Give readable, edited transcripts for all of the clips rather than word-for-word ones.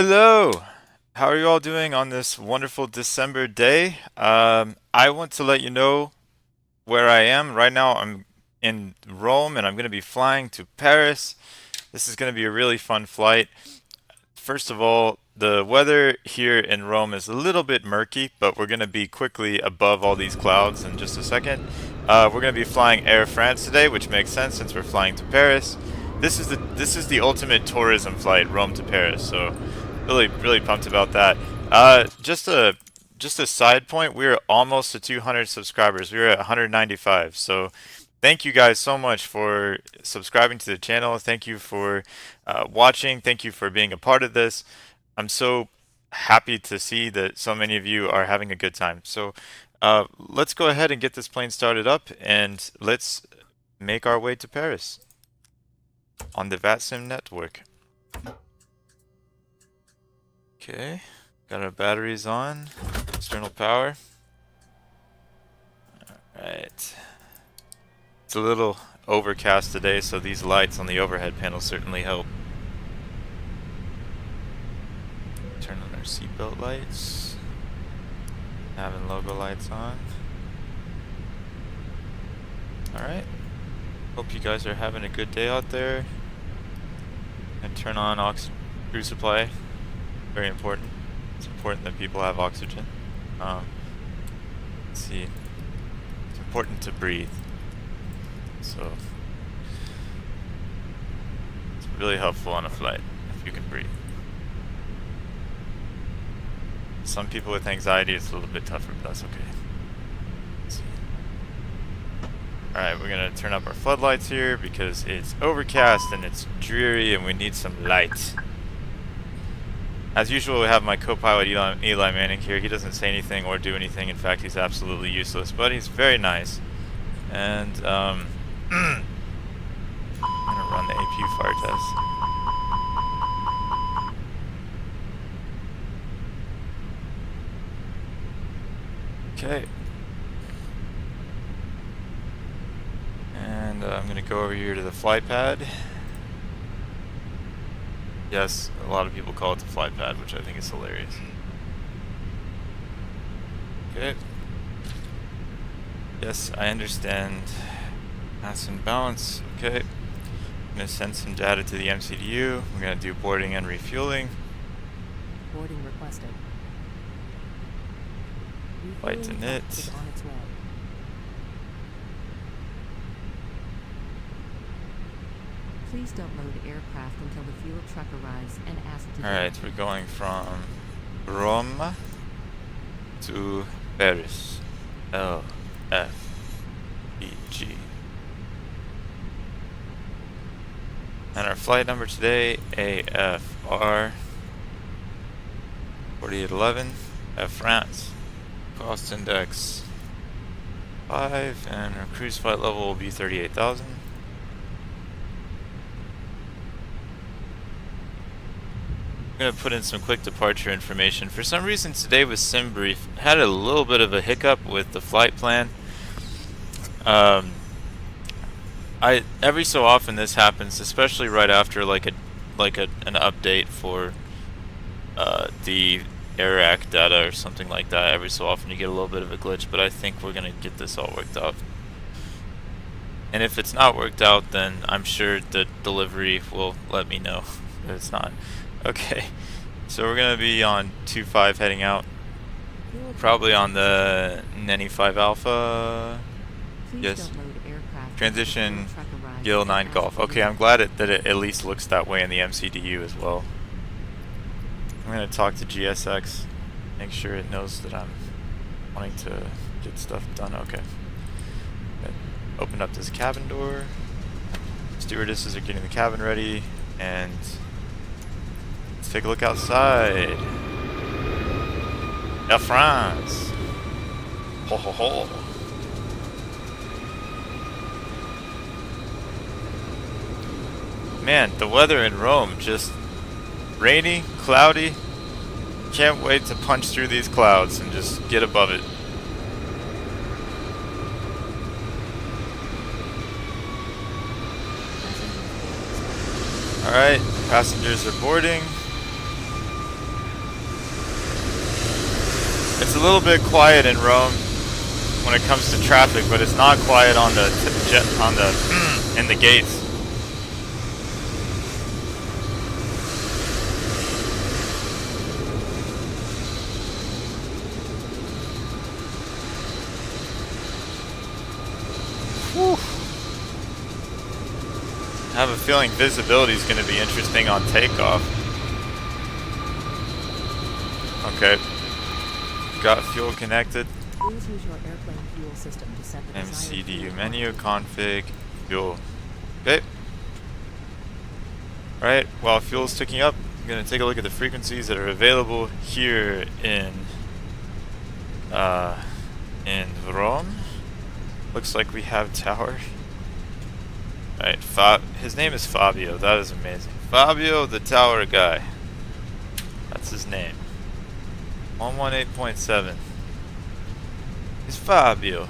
Hello! How are you all doing on this wonderful December day? I want to let you know where I am. Right now, I'm in Rome and I'm going to be flying to Paris. This is going to be a really fun flight. First of all, the weather here in Rome is a little bit murky, but we're going to be quickly above all these clouds in just a second. We're going to be flying Air France today, which makes sense since we're flying to Paris. This is the ultimate tourism flight, Rome to Paris. So, really pumped about that. Just a side point, we're almost to 200 subscribers. We're at 195. So, thank you guys so much for subscribing to the channel. Thank you for watching. Thank you for being a part of this. I'm so happy to see that so many of you are having a good time. So let's go ahead and get this plane started up and let's make our way to Paris on the VATSIM network. Okay, got our batteries on, external power. All right. It's a little overcast today, so these lights on the overhead panel certainly help. Turn on our seatbelt lights. Having logo lights on. Alright. Hope you guys are having a good day out there. And turn on crew supply. Very important. It's important that people have oxygen. Let's see. It's important to breathe. So it's really helpful on a flight if you can breathe. Some people with anxiety, it's a little bit tougher, but that's okay. Let's see. Alright, we're gonna turn up our floodlights here because it's overcast and it's dreary and we need some light. As usual, we have my co-pilot Eli Manning here. He doesn't say anything or do anything. In fact, he's absolutely useless, but he's very nice. And I'm gonna run the APU fire test. Okay. And I'm gonna go over here to the flight pad. Yes, a lot of people call it the flight pad, which I think is hilarious. Okay. Yes, I understand. Mass and balance. Okay. I'm gonna send some data to the MCDU. We're gonna do boarding and refueling. Boarding requested. Flight to NIT. Is on its way. Please don't load aircraft until the fuel truck arrives and ask to. Alright, we're going from Rome to Paris. L F E G. And our flight number today, AFR 4811, Air France. Cost index 5, and our cruise flight level will be 38,000. I'm going to put in some quick departure information. For some reason today with SimBrief, had a little bit of a hiccup with the flight plan. Every so often this happens, especially right after an update for the AirAC data or something like that. Every so often you get a little bit of a glitch, but I think we're gonna get this all worked out. And if it's not worked out, then I'm sure the delivery will let me know that it's not. Okay, so we're gonna be on 2.5 heading out. Probably on the Nenny 5 Alpha. Yes. Transition Gil 9 Golf. Okay, I'm glad that it at least looks that way in the MCDU as well. I'm going to talk to GSX, make sure it knows that I'm wanting to get stuff done. Okay. Open up this cabin door. Stewardesses are getting the cabin ready, and let's take a look outside. Air France. Ho ho ho. Man, the weather in Rome just rainy, cloudy. Can't wait to punch through these clouds and just get above it. Alright, passengers are boarding. It's a little bit quiet in Rome when it comes to traffic, but it's not quiet on the in the gates. Whew. I have a feeling visibility is going to be interesting on takeoff. Okay. Got fuel connected. Please use your airplane fuel system to set the desired MCDU fuel menu, quantity. config, fuel. Okay. Alright, while fuel's ticking up, I'm going to take a look at the frequencies that are available here in Rome. Looks like we have tower. Alright, his name is Fabio. That is amazing. Fabio, the tower guy. That's his name. 118.7. It's Fabio.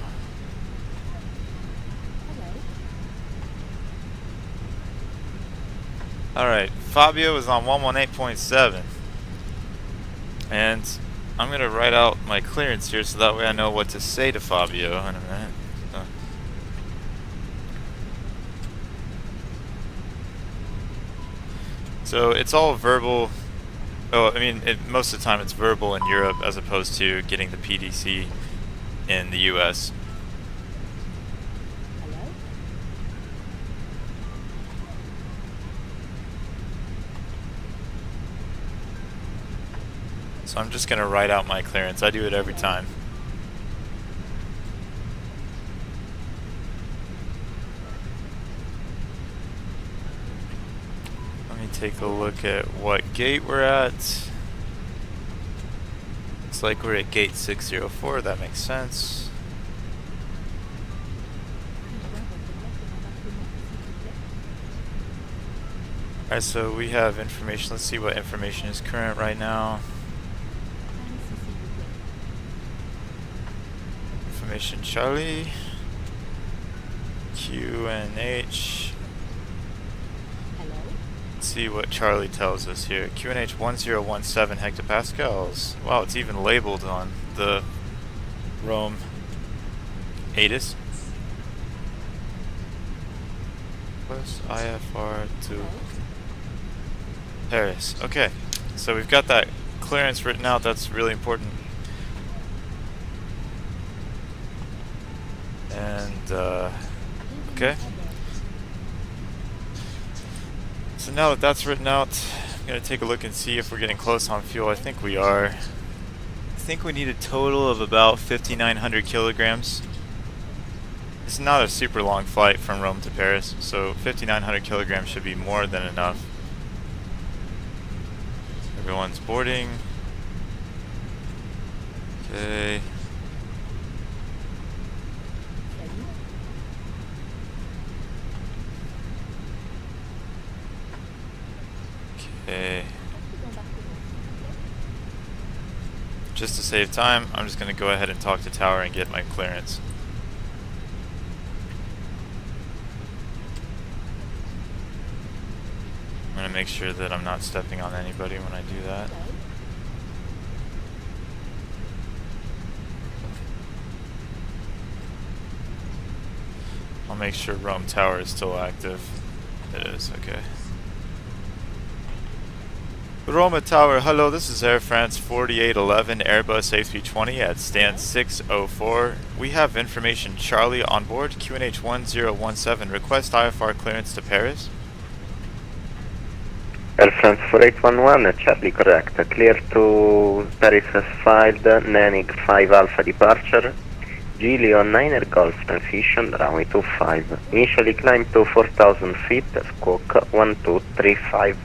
Alright, Fabio is on 118.7. And I'm going to write out my clearance here so that way I know what to say to Fabio in a minute. So it's all verbal. Oh, I mean, most of the time it's verbal in Europe as opposed to getting the PDC in the US. So I'm just going to write out my clearance. I do it every time. Let me take a look at what gate we're at. Looks like we're at gate 604. That makes sense. Alright, so we have information. Let's see what information is current right now. Information Charlie, QNH. Let's see what Charlie tells us here. QNH 1017 hectopascals. Wow, it's even labeled on the Rome ATIS. Plus IFR to Paris. Okay, so we've got that clearance written out. That's really important. And, okay. So now that that's written out, I'm going to take a look and see if we're getting close on fuel. I think we are. I think we need a total of about 5,900 kilograms. It's not a super long flight from Rome to Paris, so 5,900 kilograms should be more than enough. Everyone's boarding. Okay. Okay. Just to save time, I'm just going to go ahead and talk to tower and get my clearance. I'm going to make sure that I'm not stepping on anybody when I do that. I'll make sure Rome Tower is still active. It is, okay. Roma Tower, hello, this is Air France 4811 Airbus A320 at stand 604. We have information Charlie on board, QNH 1017. Request IFR clearance to Paris. Air France 4811, Charlie correct. Clear to Paris as filed, Nanik 5 Alpha departure. Giulio 9 Golf transition, runway 25. Initially climb to 4,000 feet, squawk 1235.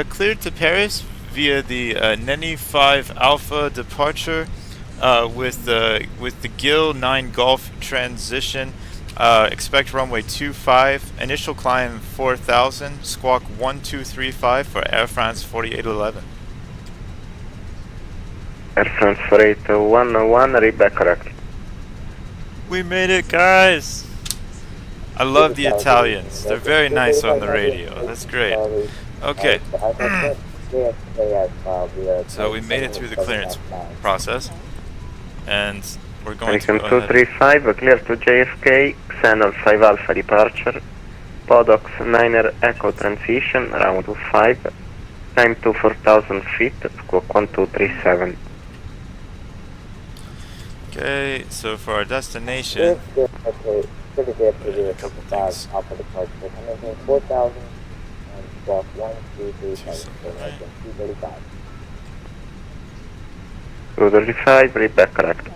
Cleared to Paris via the Neni 5 Alpha departure with the GIL 9 Golf transition. Expect runway 25. Initial climb 4,000. Squawk 1235 for Air France 4811. Air France 4811, read back correct. We made it, guys! I love the Italians. They're very nice on the radio. That's great. Okay. So we made it through the clearance process, and we're going to American go ahead. 235, clear to JFK, Xenol 5 Alpha departure, Podox 9er Echo transition, round 5, time to 4000 feet, squawk 1237. Okay, so for our destination, Okay, a couple things. Alpha departure, coming 4,000 and squawk 1237, something, right? 235. 235, read back correct.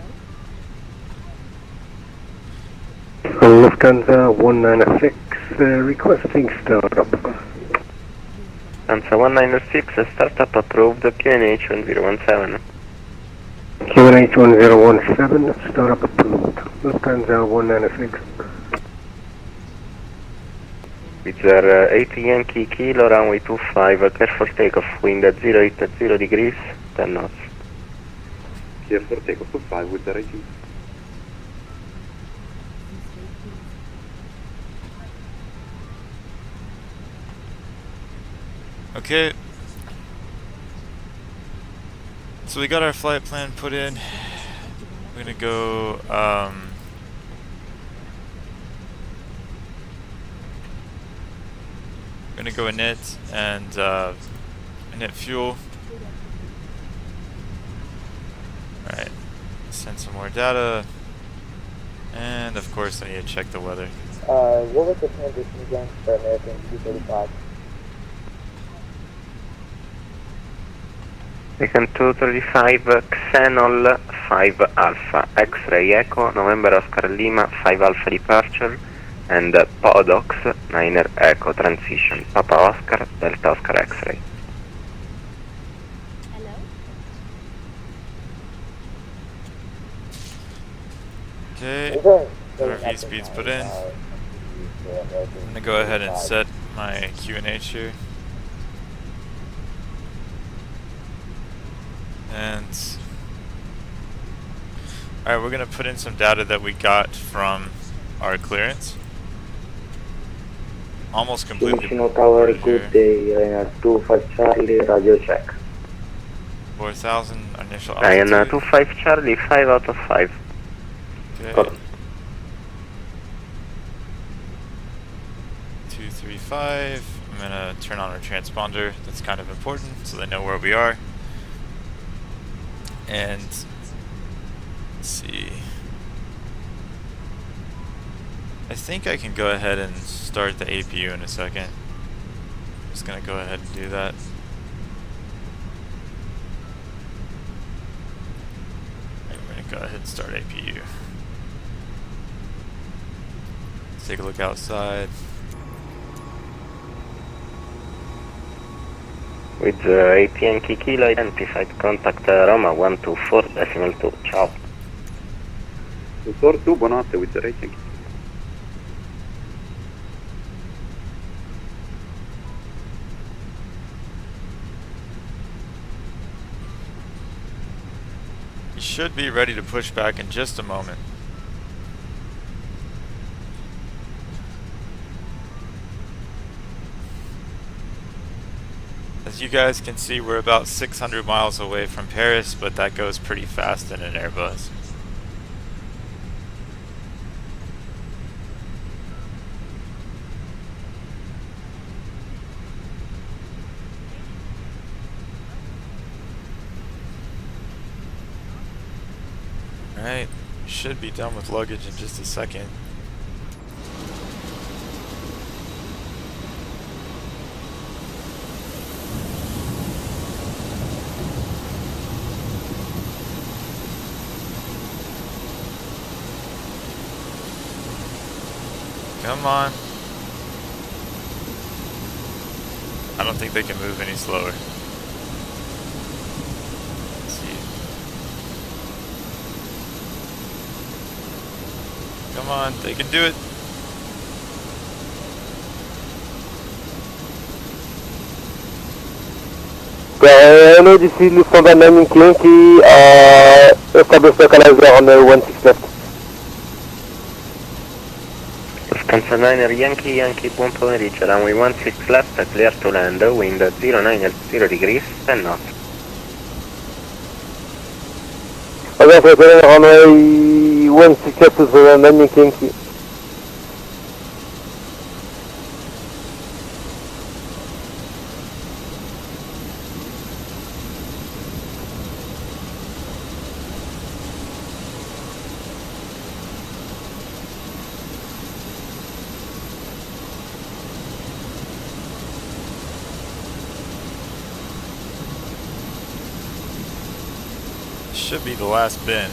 Lufthansa 196, requesting startup. Lufthansa 196, startup approved, QNH 1017. QNH 1017, startup approved. Lufthansa 196. With 80 Yankee Kilo, runway 25, clear for takeoff, wind at 080 degrees, 10 knots. Clear for takeoff to 5 with the rating. Okay. So we got our flight plan put in. We're gonna go, we're gonna go init and, init fuel. Alright. Send some more data. And of course I need to check the weather. What was the transition again for American 235? American 235, Xenol 5 Alpha, X-ray Echo, November Oscar Lima 5 Alpha departure, and Podox 9er Echo transition, Papa Oscar, Delta Oscar X-ray. Okay. RV speeds put in. I'm gonna go ahead and set my QNH here. And alright, we're gonna put in some data that we got from our clearance. Almost completely Tower, recorded good here. day, 25 Charlie, radio check. 4,000 initial Ryan altitude. 25 Charlie, 5 out of 5. Okay. 235. I'm gonna turn on our transponder. That's kind of important, so they know where we are. And let's see. I think I can go ahead and start the APU in a second. Just gonna go ahead and do that. Right, we're gonna go ahead and start APU. Let's take a look outside. With 80 Yankee Kilo, identified contact Roma 124.2. Ciao. 242, buonanotte with the rating. You should be ready to push back in just a moment. As you guys can see, we're about 600 miles away from Paris, but that goes pretty fast in an Airbus. Alright, should be done with luggage in just a second. Come on. I don't think they can move any slower. Let's see. Come on, they can do it. Hello, this is Lufthansa 9 Yankee, establish localizer on 16 left. Kansas 9er Yankee Yankee, buon pomeriggio, runway 16 left, clear to land, wind 09 at 0 degrees, 10 knots. Again, for the runway 16 left to the landing Yankee. Should be the last bin.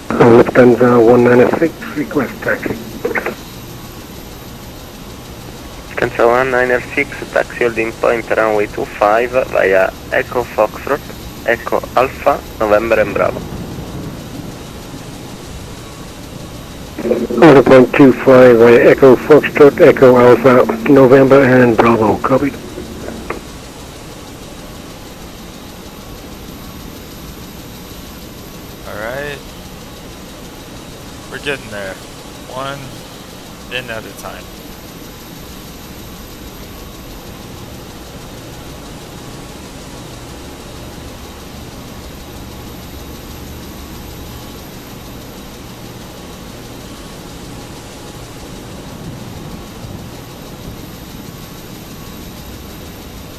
Lufthansa 196, request taxi. Kansas 196, taxi holding point runway 25 via Echo Foxtrot, Echo Alpha, November and Bravo. 1.25 via Echo Foxtrot, Echo Alpha, November and Bravo, copied. Alright. We're getting there. One bin at a time.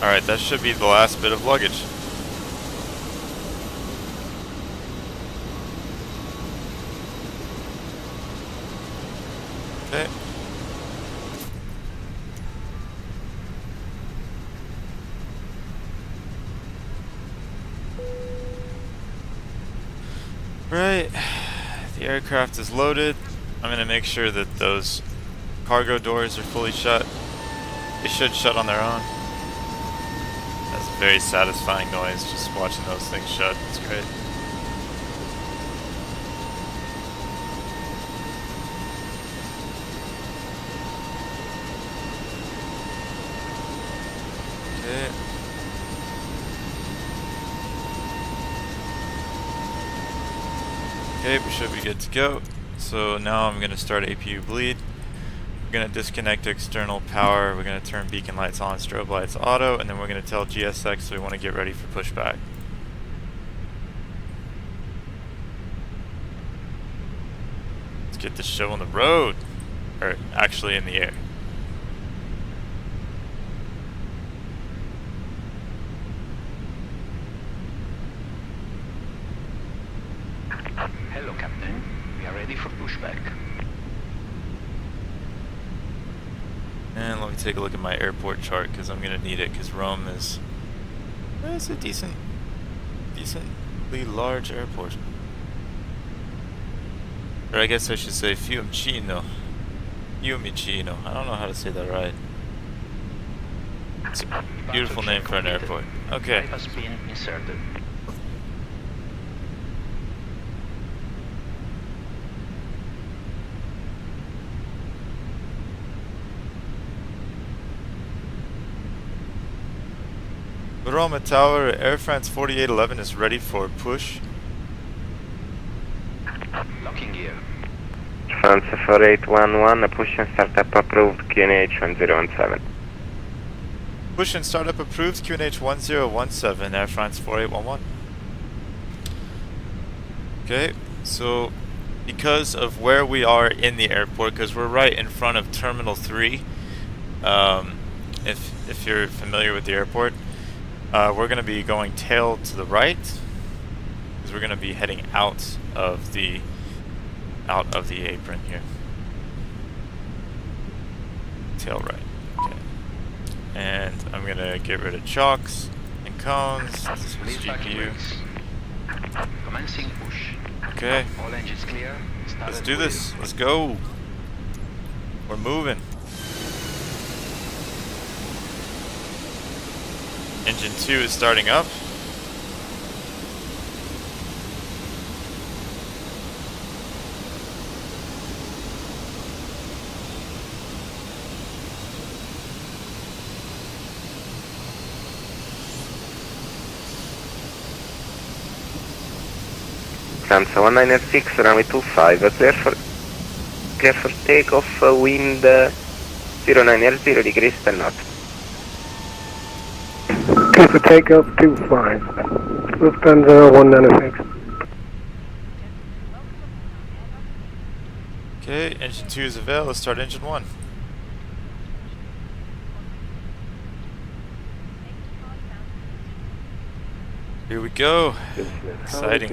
Alright, that should be the last bit of luggage. Okay. Right. The aircraft is loaded. I'm gonna make sure that those cargo doors are fully shut. They should shut on their own. That's a very satisfying noise, just watching those things shut. It's great. Okay. Okay, we should be good to go. So now I'm going to start APU bleed. We're going to disconnect external power. We're going to turn beacon lights on, strobe lights auto, and then we're going to tell GSX we want to get ready for pushback. Let's get this show on the road. Or actually in the air. Hello, Captain. We are ready for pushback. And let me take a look at my airport chart because I'm gonna need it because Rome is it's a decently large airport. Or I guess I should say Fiumicino. Fiumicino. I don't know how to say that right. It's a beautiful name for an airport. Okay. Bypass pin inserted. Roma Tower, Air France 4811 is ready for push. Locking gear. France 4811, push and startup approved, QNH 1017. Push and startup approved, QNH 1017, Air France 4811. Okay, so because of where we are in the airport, because we're right in front of Terminal 3, if you're familiar with the airport, we're going to be going tail to the right, because we're going to be heading out of the apron here. Tail right. Okay. And I'm going to get rid of chocks and cones. This was Lead backing GPU. brakes. Commencing push. Okay. All engines clear. Let's Started do wheel. this. Let's go. We're moving. Engine 2 is starting up. France 196, runway 25, clear for clear for takeoff, wind 09 degrees 10 knots. Clear for takeoff 25. Lufthansa 196. Okay, engine 2 is avail. Let's start engine 1. Here we go. Exciting.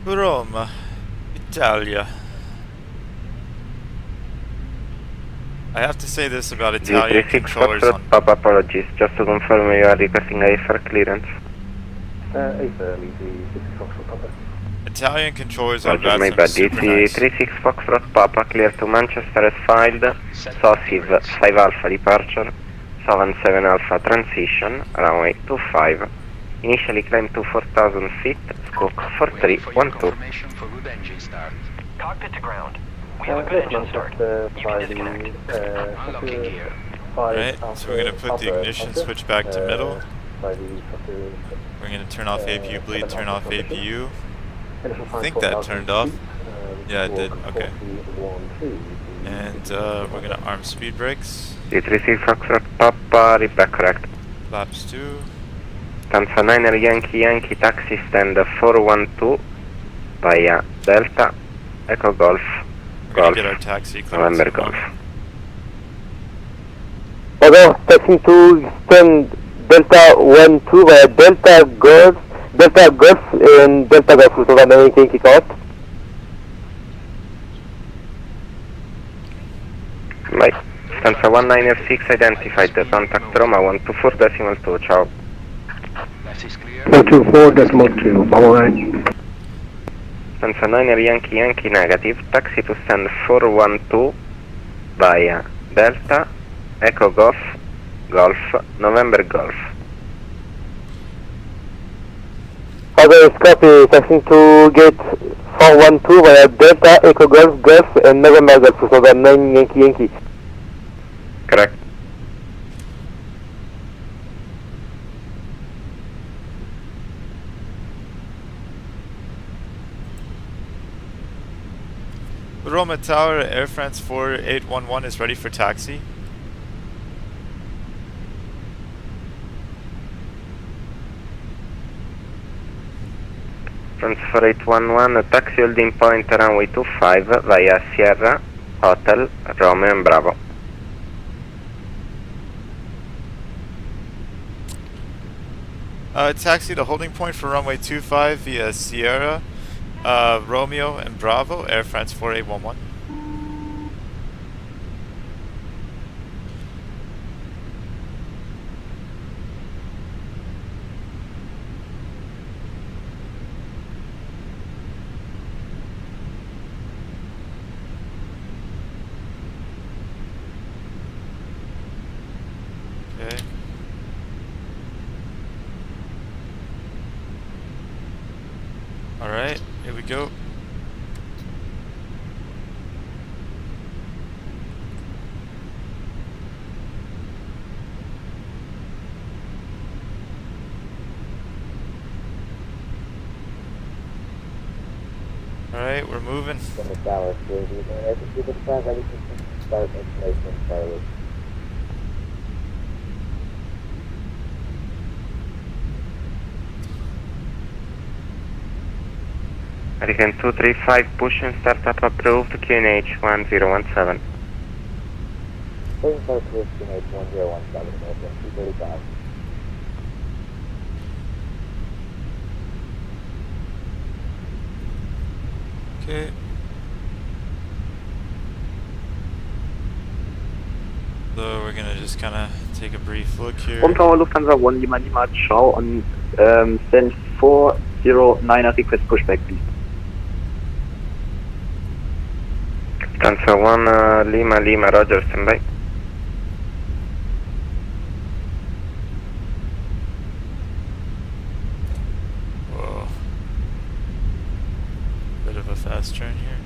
Roma, Italia. I have to say this about Italian G36 controllers Foxtrot, on Papa, apologies. Just to confirm, you are requesting IFR clearance. Italian controllers on Roger, my VATSIM bad. super nice. GT36 Foxtrot, Papa, clear to Manchester as filed. SOSIV 5 Alpha departure. 77 Alpha transition, runway 25. Initially climb to 4,000 feet, squawk Waiting for your 4312. confirmation for good engine start. Cockpit to ground. We have a good engine start. You can disconnect. Unlocking gear. Right, so we're going to put the ignition switch back to middle. We're going to turn off APU bleed, turn off APU. I think that turned off. Yeah, it did. Okay. And we're going to arm speed brakes. GT36 Foxtrot, Papa, read back correct. Flaps 2. Stanza 9 Yankee taxi stand 412 via Delta Echo Golf We're going Golf to get our taxi clearance. November Golf. Although taxi to stand Delta 12 via Delta Golf and Delta Golf Lufthansa 9 Yankee out. Right. Stanza 1906 identified. Contact Roma 124.2. Ciao. Left is clear. 124.2. Bye bye. Stanza 9 Yankee negative. Taxi to stand 412 via Delta Echo Golf Golf November Golf. Other copy, taxi to gate 412 via Delta Echo Golf Golf and November Golf Lufthansa 9 Yankee. Correct. Roma Tower, Air France 4811 is ready for taxi. France 4811, taxi holding point runway 25 via Sierra Hotel Romeo and Bravo. Taxi to holding point for runway 25 via Sierra, Romeo and Bravo, Air France 4811. Okay. Alright, here we go. Alright, we're moving. From the tower, if you can start ready to start installation forward. American 235 push and startup approved QNH 1017. Pushing for cruise to make 1017, open 235. Okay. So we're gonna just kind of take a brief look here. Tower Lufthansa 1 Lima, ciao, on stand 409 request pushback, please. Stanza 1 Lima, Roger, standby. Whoa. Bit of a fast turn here.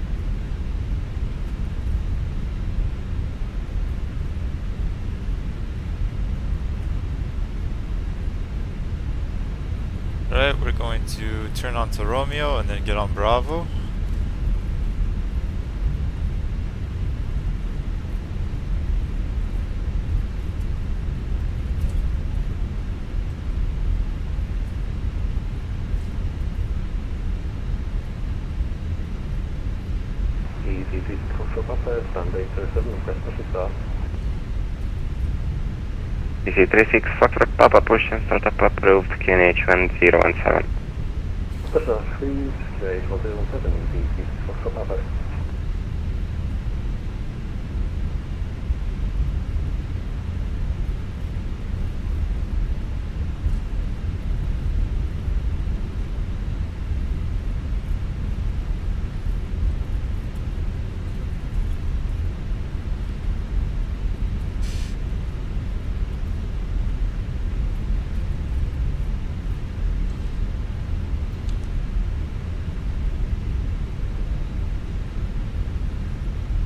Alright, we're going to turn on to Romeo and then get on Bravo. Easy, for Papa, standby 37, request push start. Easy 36 Foxtrot Papa, push and start up approved, QNH 1017. Special 3, straight 107, easy, for Papa.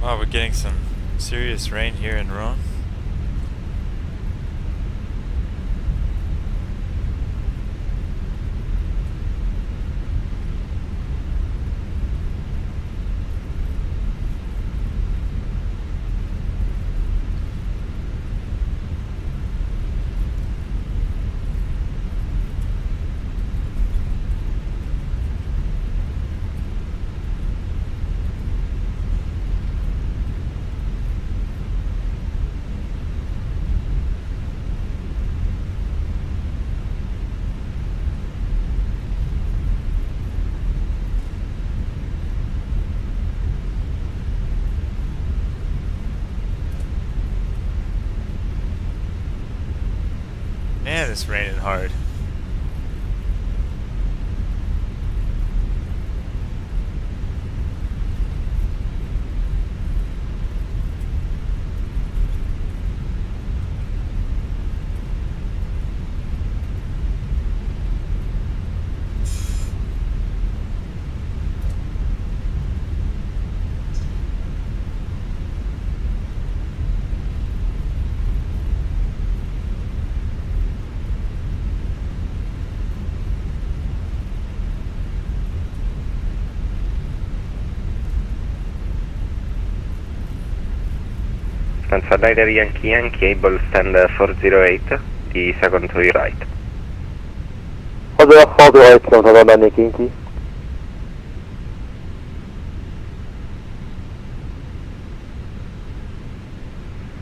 Wow, we're getting some serious rain here in Rome. Man, it's raining hard. Stanza Rider Yankee, able stand 408, the second to your right. Order 408, November Yankee.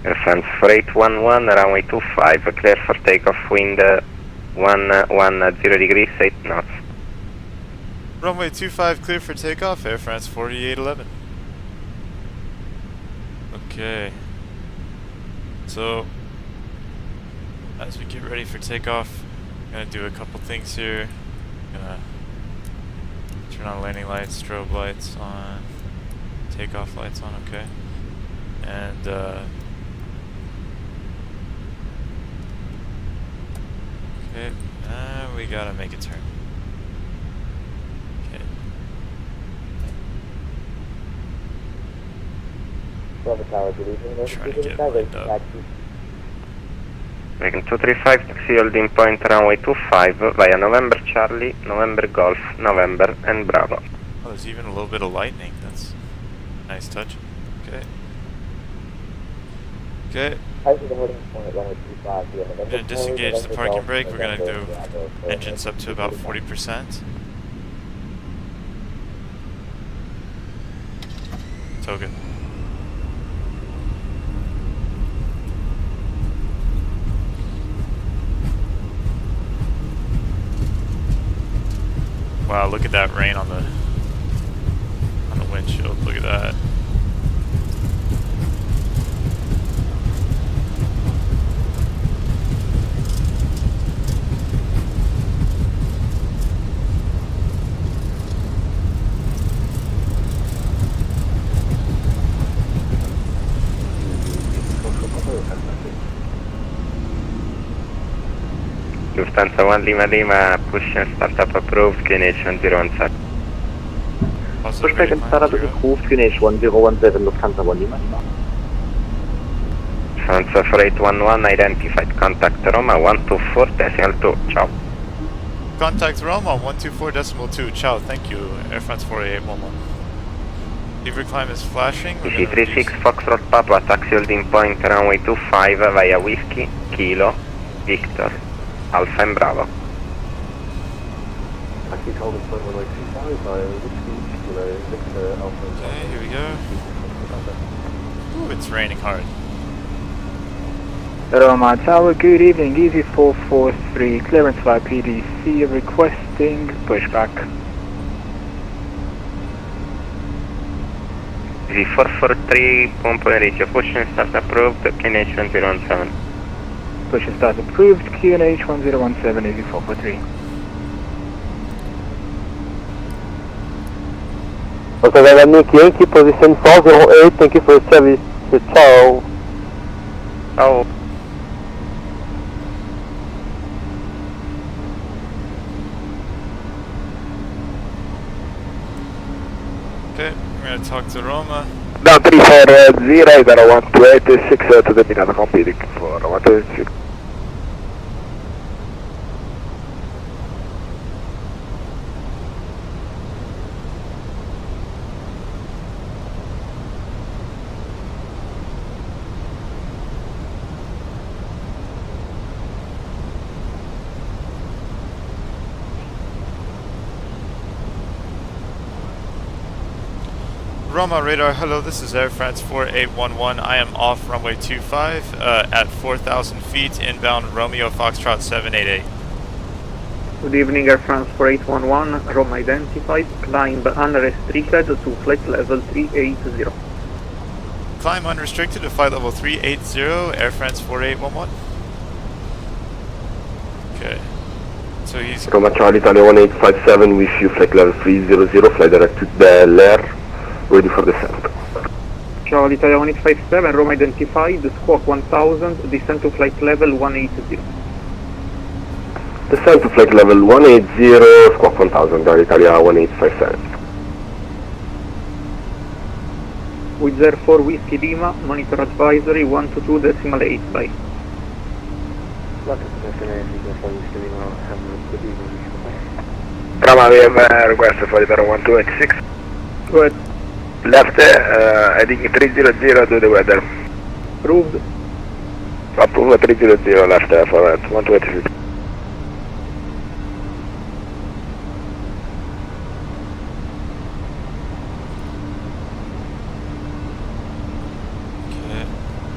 Air France 4811, runway 25, clear for takeoff, wind 110 degrees, 8 knots. Runway 25 clear for takeoff, Air France 4811. Okay. So, as we get ready for takeoff, I'm gonna do a couple things here. Gonna turn on landing lights, strobe lights on, takeoff lights on, okay. And okay, we gotta make a turn. Okay. Bravo Tower, good evening. Trying to get lined up. Making 235, taxi holding point runway 25 via November Charlie, November Golf, November and Bravo. Oh, there's even a little bit of lightning. That's a nice touch. Okay. Okay. We're going to disengage the parking brake. We're going to do engines up to about 40%. Token. Wow, look at that rain on the windshield. Look at that. Lufthansa 1 Lima, push and start up approved, QNH 1017. Pushback and startup is approved, QNH 1017, Lufthansa 1 Lima. Lufthansa 4811, identified contact Roma 124.2, ciao. contact Roma 124.2. Ciao, thank you. Air France 48811. Beaver climb is flashing. We're gonna DC36 reduce- Foxtrot Papa, taxi holding point runway 25 via Whiskey, Kilo, Victor, Alpha and Bravo. Taxi holding point runway 25 via Whiskey, Kilo, Victor, Alpha. Okay, here we go. Ooh, it's raining hard. Roma Tower, good evening, Easy 443, clearance via PDC, requesting pushback. DC 443, buon pomeriggio, push and start approved, QNH 1017. Push and start approved, QNH 1017, Easy 443. Hotel Nick Yankee, position 408, thank you for your service. Ciao. Ciao. Okay, we're gonna talk to Roma. Down 340, 0128, to the Milano competing for 126. Roma radar, hello, this is Air France 4811. I am off runway 25 at 4,000 feet, inbound Romeo Foxtrot 788. Good evening, Air France 4811, Roma identified, climb unrestricted to flight level 380. Climb unrestricted to flight level 380, Air France 4811. Okay. So he's... Roma Charlie, Italia 1857, wish you flight level 300, fly direct to Bel Air, ready for descent. Charlie Italia 1857, Roma identified, squawk 1000, descend to flight level 180. Descent to flight level 180, squawk 1000, Charlie Italia 1857. With therefore Whiskey Lima, monitor advisory 122.8 by. Roma, we have a request for the 1286. Go ahead. Left, heading 300 to the weather. Approved. Approve 300 left for 1286. Okay,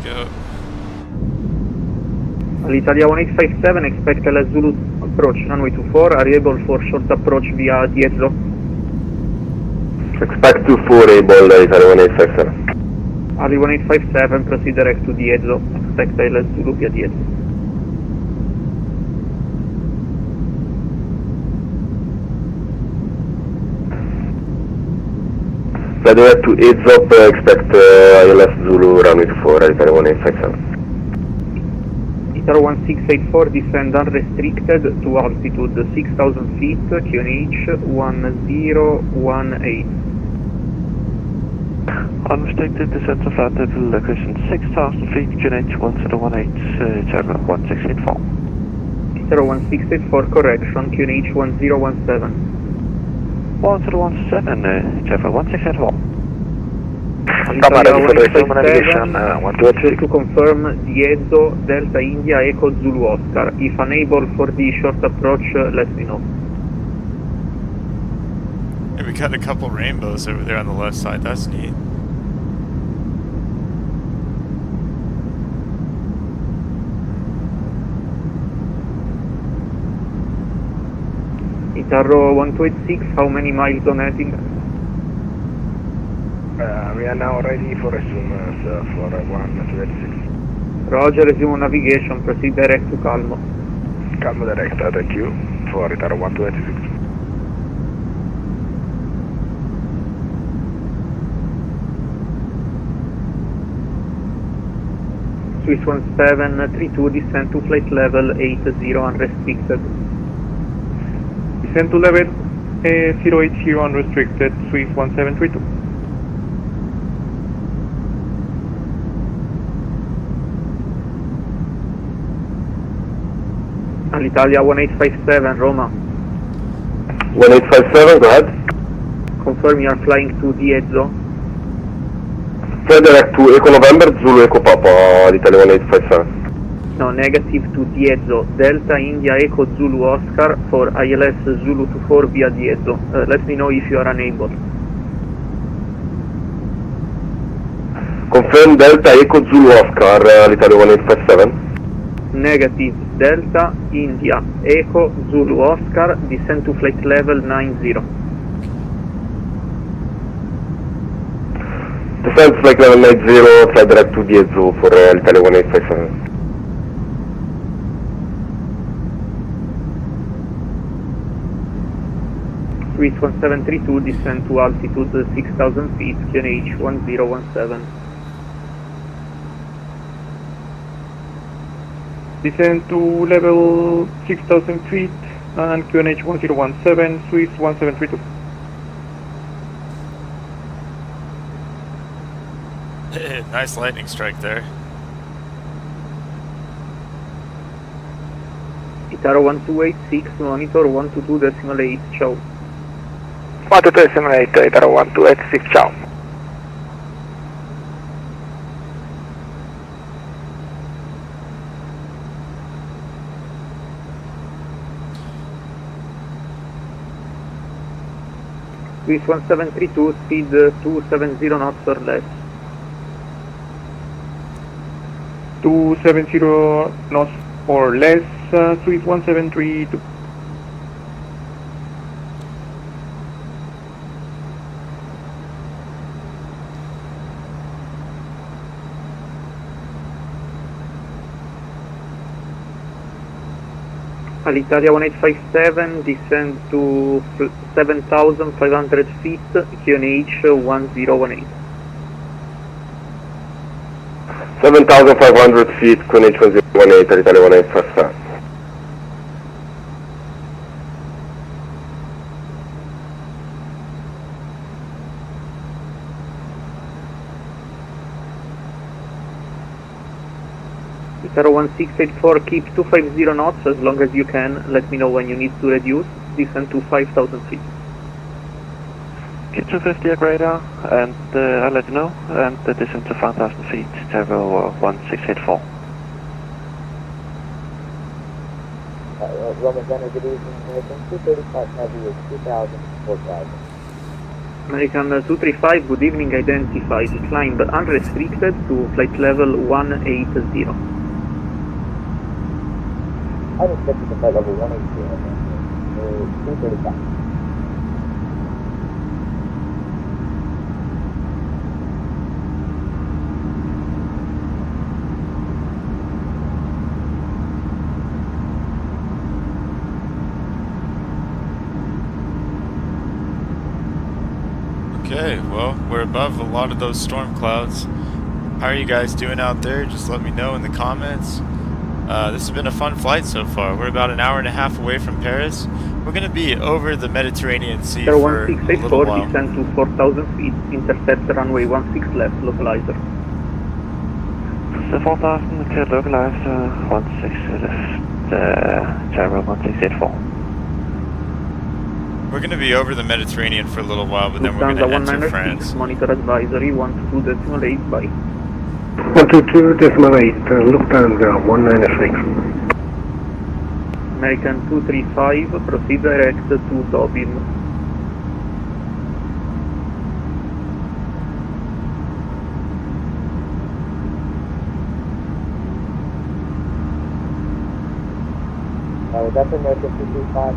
go. L'Italia 1857, expect LS Zulu approach runway 24, arrival for short approach via Diezzo. Expect 24 able, Italia 1857. Ali 1857, proceed direct to Diezzo, expect LS Zulu via Diezzo. Fly direct to Edzop, expect ILS Zulu runway 24, Italia 1857. Italia 1684, descend unrestricted to altitude 6000 feet, QNH 1018. Unrestricted descent to flight level location 6,000 feet, QNH 1018, Terminal 1684. Italia 1684, correction, QNH 1017. 1017, Terminal 1684. Italia 157, to confirm Diezzo, Delta India, Echo Zulu Oscar. If unable for the short approach, let me know. Hey, we got a couple rainbows over there on the left side, that's neat. Italia 1286, how many miles on heading? We are now ready for resume, sir, for 1286. Roger, resume navigation, proceed direct to Calmo. Calmo direct, thank you, for Italia 1286. Swiss 1732, descend to flight level 80 unrestricted. Descend to level 080 unrestricted, Swiss 1732. All'Italia 1857, Roma. 1857, go ahead. Confirm you are flying to Diezzo. Fly direct to Echo November, Zulu Echo Papa, l'Italia 1857. No, negative to Diezzo. Delta India Echo Zulu Oscar for ILS Zulu 24 via Diezzo. Let me know if you are unable. Confirm Delta Echo Zulu Oscar, l'Italia 1857. Negative. Delta India Echo Zulu Oscar, descend to flight level 90. Descent flight level 90, fly direct to Diezzo for l'Italia 1857. Swiss 1732, descend to altitude 6,000 feet, QNH 1017. Descend to level 6,000 feet and QNH 1017, Swiss 1732. Nice lightning strike there. Itaro 1286, monitor 122.8, ciao. 122.8, Itaro 1286, ciao. Swiss 1732, speed 270 knots or less. 270 knots or less, Swiss 1732. Alitalia 1857, descend to 7,500 feet, QNH 1018. 7,500 feet, QNH 1018, Italia 1857. Itaro 1684, keep 250 knots as long as you can. Let me know when you need to reduce. Descend to 5,000 feet. Keep 250 at radar, and I'll let you know, and descend to 5,000 feet, Taro 1684. Roman Gunner, good evening. American 235 Heavy is 2,000, 4,000. American 235, good evening, identified. Climb unrestricted to flight level 180. Unexpected to flight level 180, 235. Okay, well, we're above a lot of those storm clouds. How are you guys doing out there? Just let me know in the comments. This has been a fun flight so far. We're about an hour and a half away from Paris. We're going to be over the Mediterranean Sea Itaro for a little 1684, while. descend to 4,000 feet, intercept runway 16 left, localizer. So 4,000, clear localizer, 16 left, Taro 1684. We're going to be over the Mediterranean for a little while, but then we're going Lufthansa to enter 196, France. monitor advisory 122.8, bye. 122.8, Lufthansa 196. American 235, proceed direct to Dobin. That's American 235.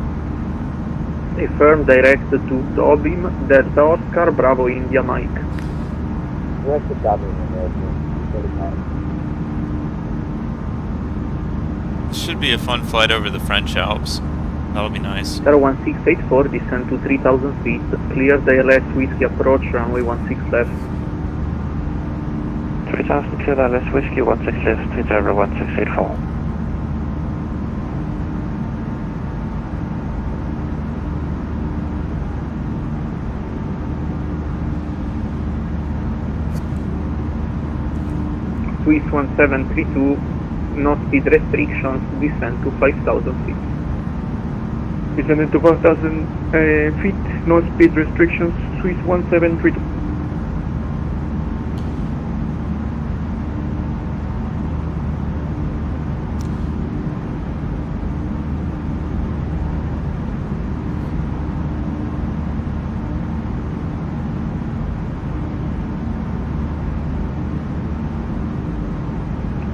Affirm direct to Dobim, Delta Oscar, Bravo India Mike. Direct to Dublin, American 235. Should be a fun flight over the French Alps. That'll be nice. Itaro 1684, descend to 3,000 feet, clear the LS Whiskey approach, runway 16 left. 3,000, clear LS Whiskey 16 left, Taro 1684. Swiss 1732, no speed restrictions, descend to 5,000 feet. Descending to 4,000 feet, no speed restrictions, Swiss 1732.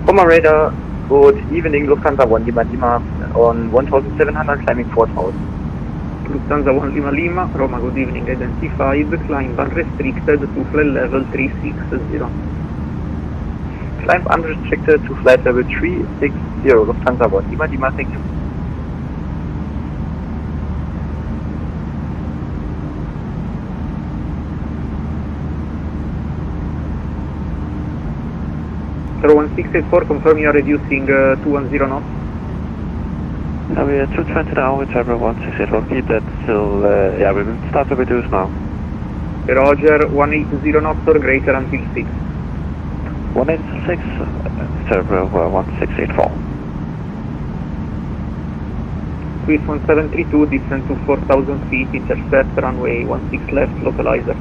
Puma Radar, good evening, Lufthansa 1 Lima Lima on 1700, climbing 4000. Lufthansa 1 Lima Lima, Roma, good evening, identified, climb unrestricted to flight level 360. Climb unrestricted to flight level 360, Lufthansa 1 Lima Lima, thank you. Zero 1684, confirm you are reducing 210 knots. We are 220 now with Zebra 168, repeat that till, yeah, we will start to reduce now. Roger, 180 knots or greater until 6. 186, Zebra 1684. Swiss 1732, descend to 4,000 feet, intercept runway 16 left, localizer.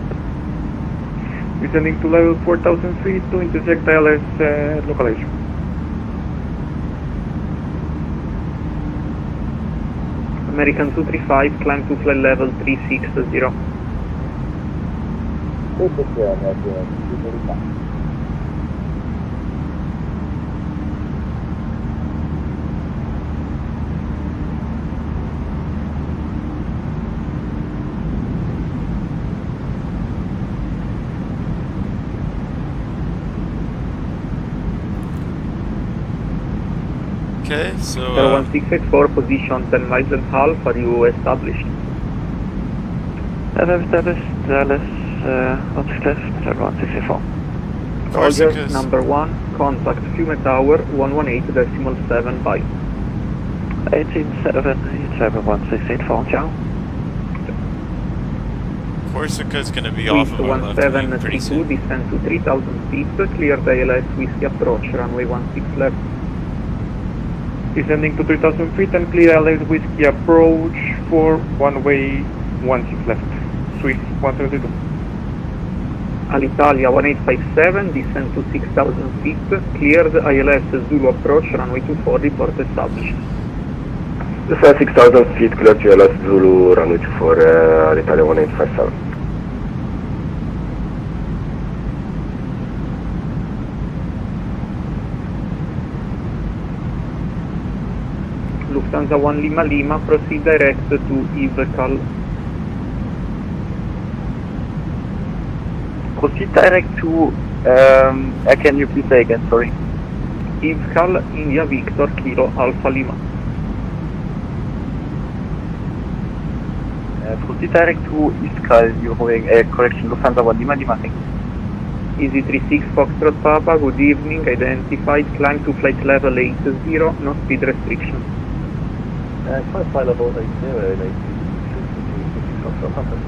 Descending to level 4,000 feet to intersect ILS localizer. American 235, climb to flight level 360. 360, American 235. Okay, so 1684, position 10 miles and half, are you established? Established, Dallas, what's left, Zebra 164. Roger, Corsicas. number 1, contact Fiume Tower 118.7 by 187, Zebra 1684, ciao. Corsica's gonna be Swiss off of our left wing pretty 1732, soon. descend to 3,000 feet, clear the ILS Whiskey approach, runway 16 left. Descending to 3,000 feet and clear ILS Whiskey approach for runway 16 left. Swiss 132. Alitalia 1857, descend to 6,000 feet, clear the ILS Zulu approach, runway 24, report established. This is 6,000 feet, clear to ILS Zulu, runway 24, Italia 1857. Lufthansa 1 Lima Lima, proceed direct to Ivcal. Proceed direct to, can you please say again, sorry? Ivcal, India Victor, Kilo Alpha Lima. Proceed direct to Iskal, you're moving, correction, Lufthansa 1 Lima Lima, thank you. Easy 36 Foxtrot Papa, good evening, identified, climb to flight level 80, no speed restriction. Flight level 80, 86 Foxtrot.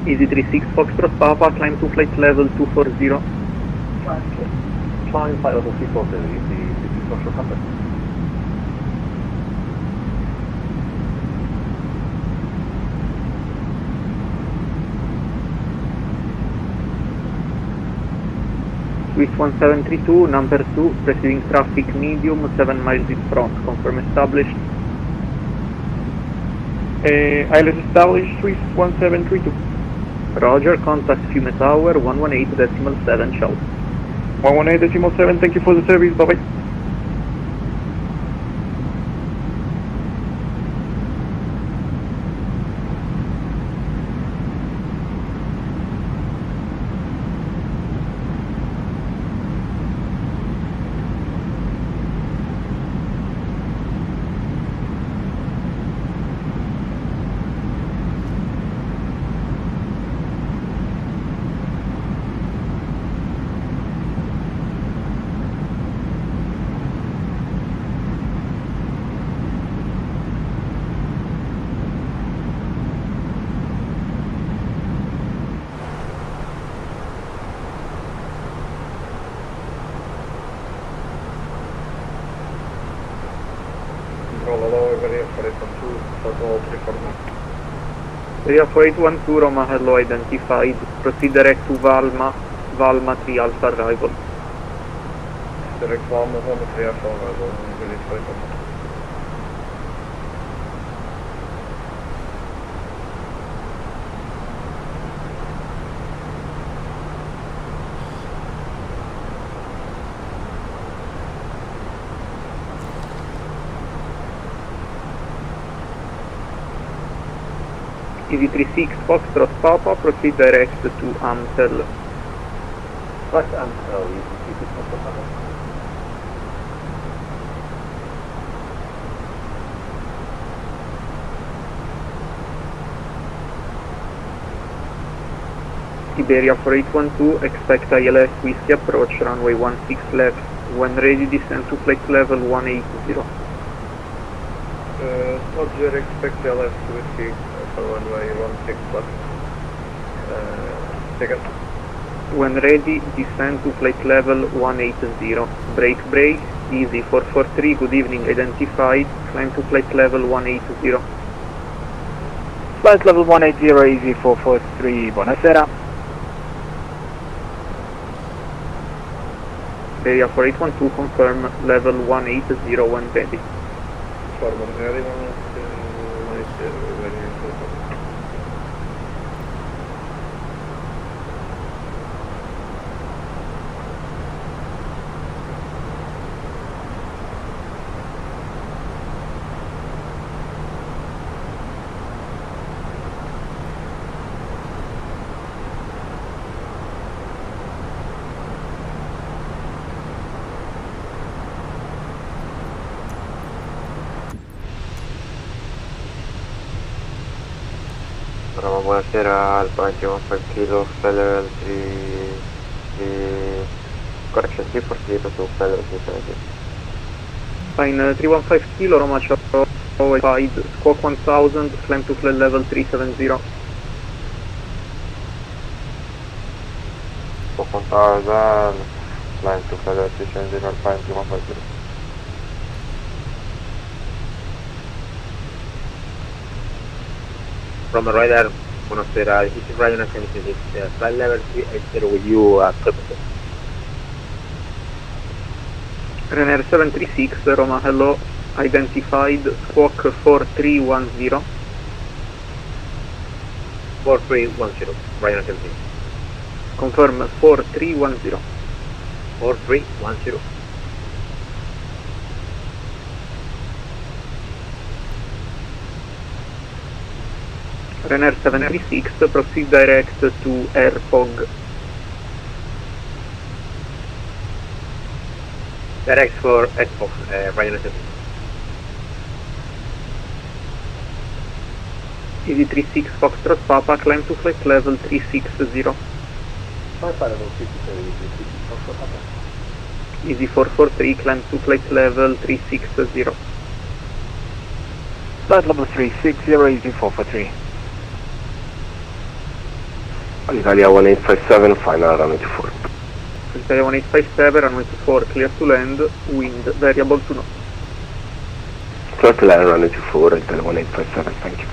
Easy 36 Foxtrot Papa, climb to flight level 240. Climb flight level 340, easy 36 Foxtrot Papa. Swiss 1732, number 2, preceding traffic medium, 7 miles in front, confirm established. ILS established, Swiss 1732. Roger, contact Fiume Tower 118.7, ciao. 118.7, thank you for the service, bye bye. Area 4812, Roma Hello identified. Proceed direct to Valma 3 Alpha arrival. Direct Valma 3 Alpha arrival, EV36 Foxtrot Papa, proceed direct to Amstel. What's Amstel? EV36 Foxtrot Papa. Iberia 4812, expect ILS Whiskey approach, runway 16 left. When ready, descend to flight level 180. Roger, expect ILS Whiskey for runway 16 left. Second. When ready, descend to flight level 180. Break, easy 443, good evening, identified. Climb to flight level 180. Flight level 180, easy 443, buonasera. Area 4812, confirm level 180 when ready. Roma, buonasera, Alpha 15 kilo, Feller 3, correction 340 to Feller 370. Fine, 315 kilo, Roma Charlie, wide, squawk 1000, climb to flight level 370. Squawk 1000, climb to Feller 370, Alpha 315 kilo. From radar, buonasera, this is Ryan 76, flight level 380 with you at Triple. Ryanair 736, Roma Hello, identified, squawk 4310. 4310, Ryan 76. Confirm 4310. 4310. Ryanair 736, proceed direct to Airpog. Direct for Xbox, Ryan 76. EV36 Foxtrot Papa, climb to flight level 360. Easy 443, climb to flight level 360. Flight level 360, easy 443. Italia 1857, final runway 24. Italia 1857, runway 24, clear to land, wind variable to north. Clear to land, runway 24, Italia 1857, thank you.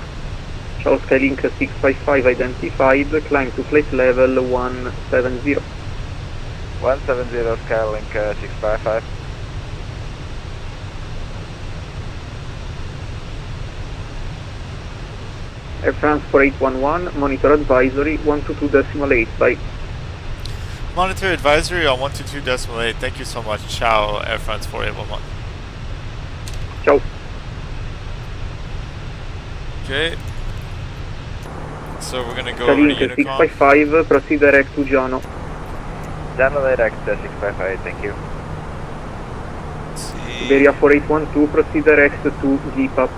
Ciao Skylink 655 identified, climb to flight level 170. 170 Skylink 655. Air France 4811, monitor advisory 122.8, bye. Monitor advisory on 122.8. Thank you so much. Ciao, Air France 4811. Ciao. Okay. So we're gonna go over to Link Unicom. 655, proceed direct to Giano. Giano direct 655, thank you. Let's see. Iberia 4812, proceed direct to GPAP.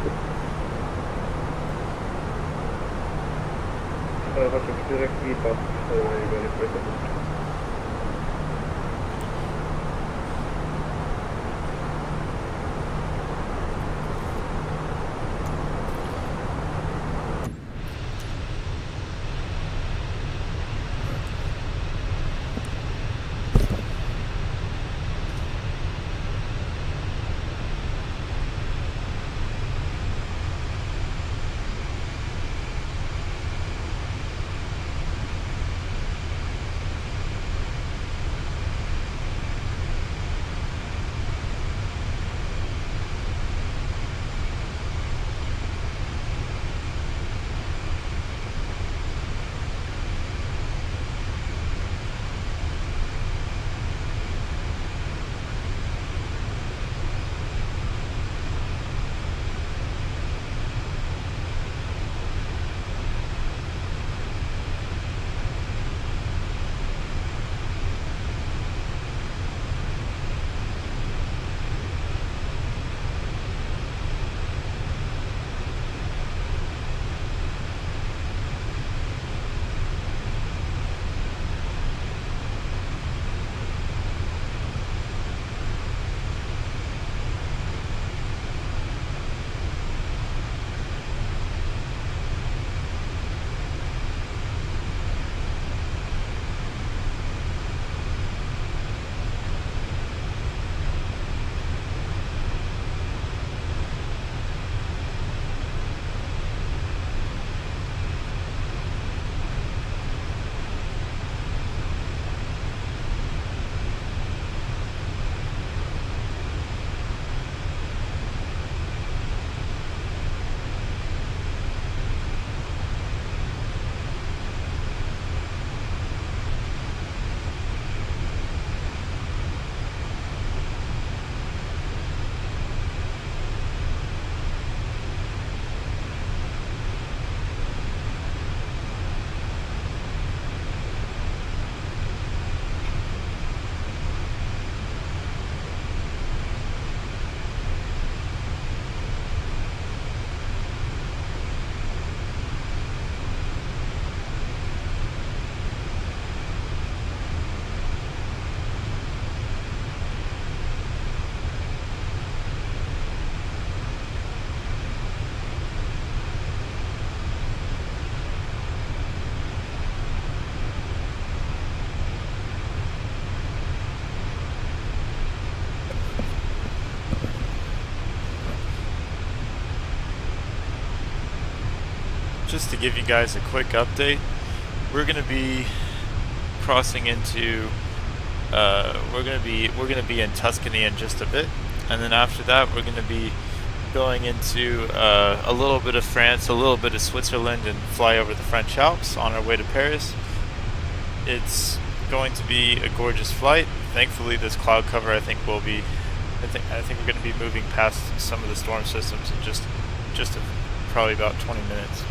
Just to give you guys a quick update, we're gonna be crossing into we're gonna be in Tuscany in just a bit, and then after that we're gonna be going into a little bit of France, a little bit of Switzerland, and fly over the French Alps on our way to Paris. It's going to be a gorgeous flight. Thankfully, this cloud cover I think we're going to be moving past some of the storm systems in just probably about 20 minutes.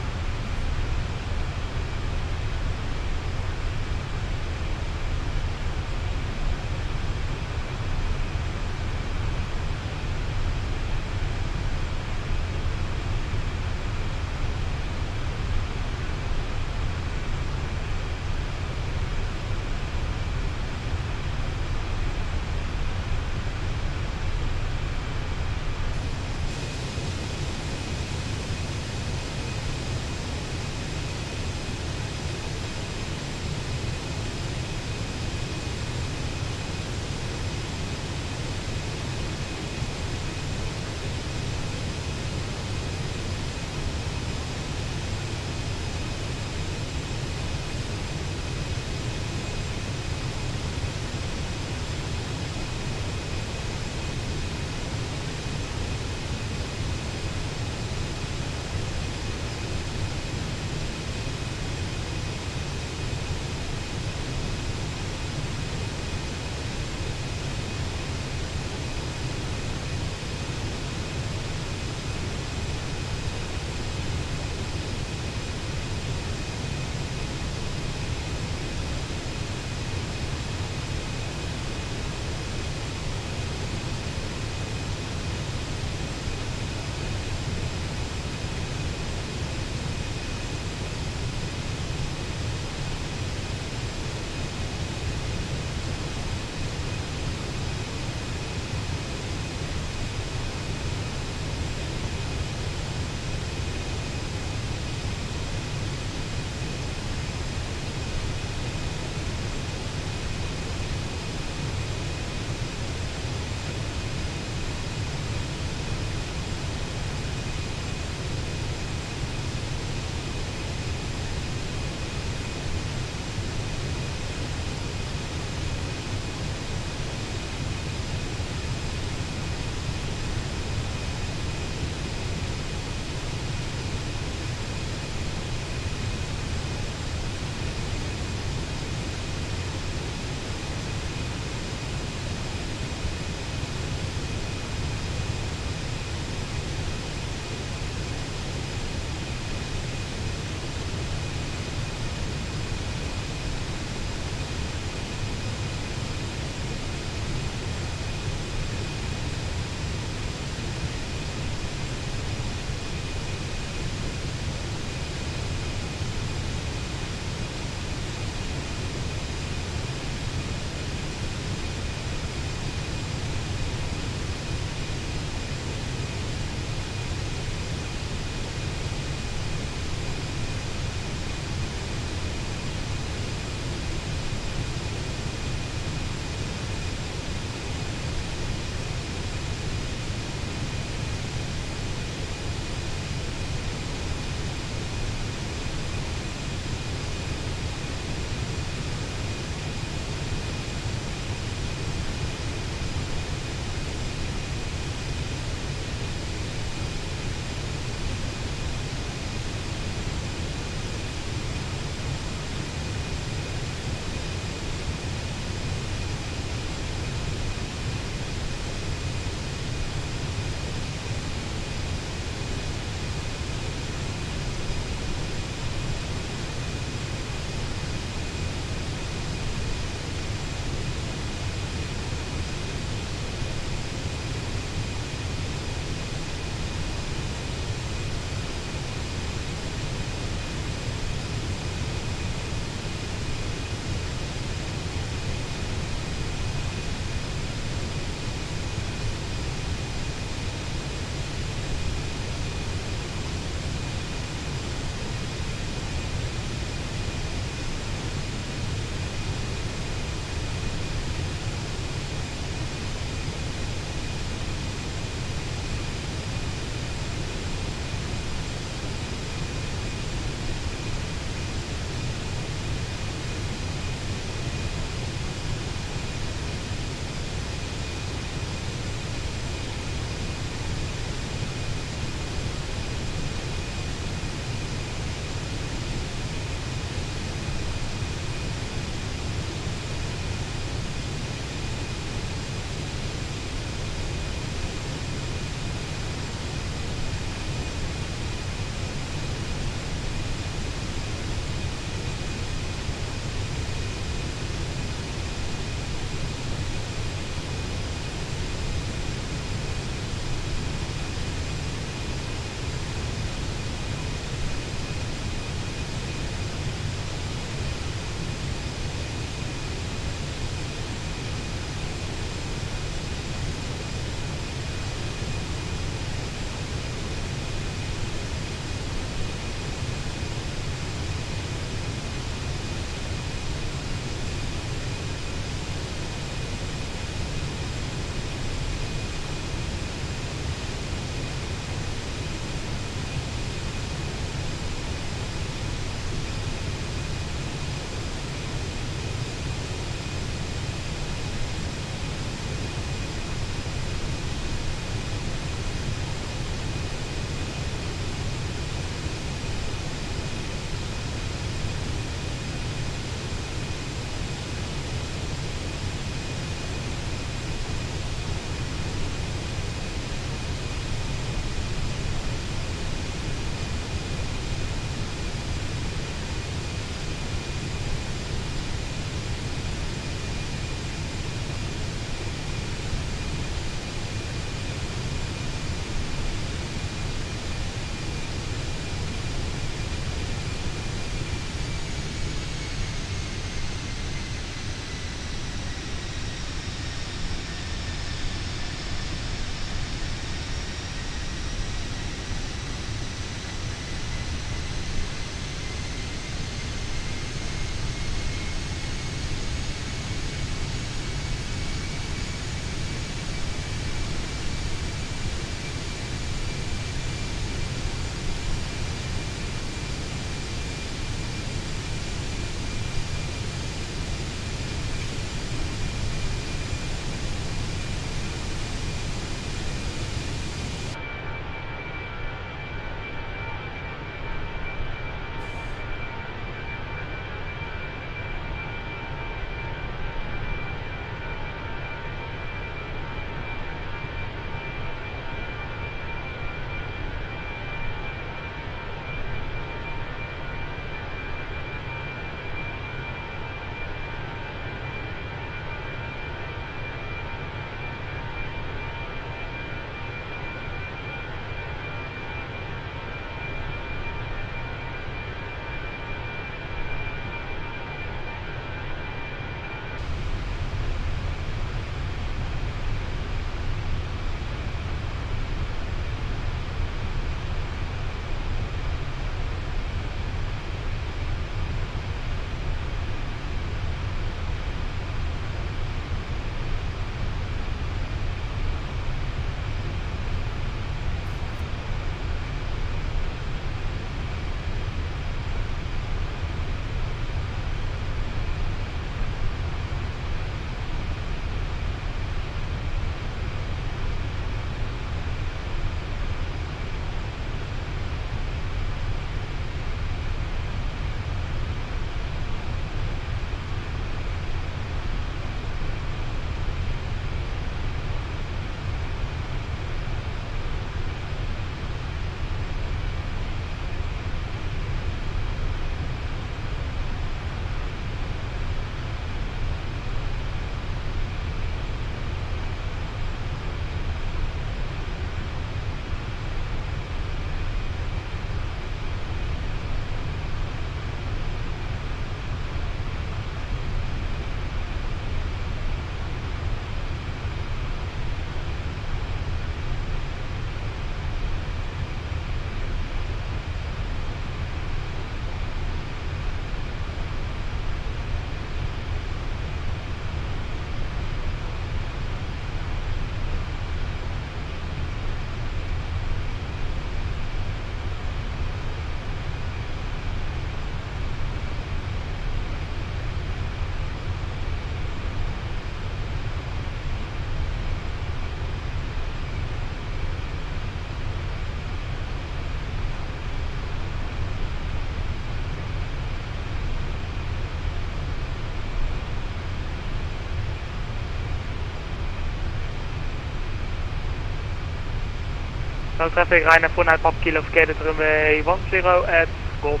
No traffic, Ryanair 49 Pop Kilo located runway 10 at Golf.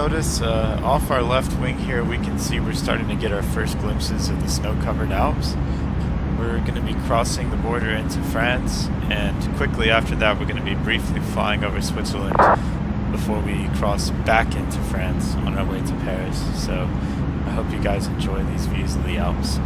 notice off our left wing here, we can see we're starting to get our first glimpses of the snow-covered Alps. We're going to be crossing the border into France, and quickly after that we're going to be briefly flying over Switzerland before we cross back into France on our way to Paris. So I hope you guys enjoy these views of the Alps.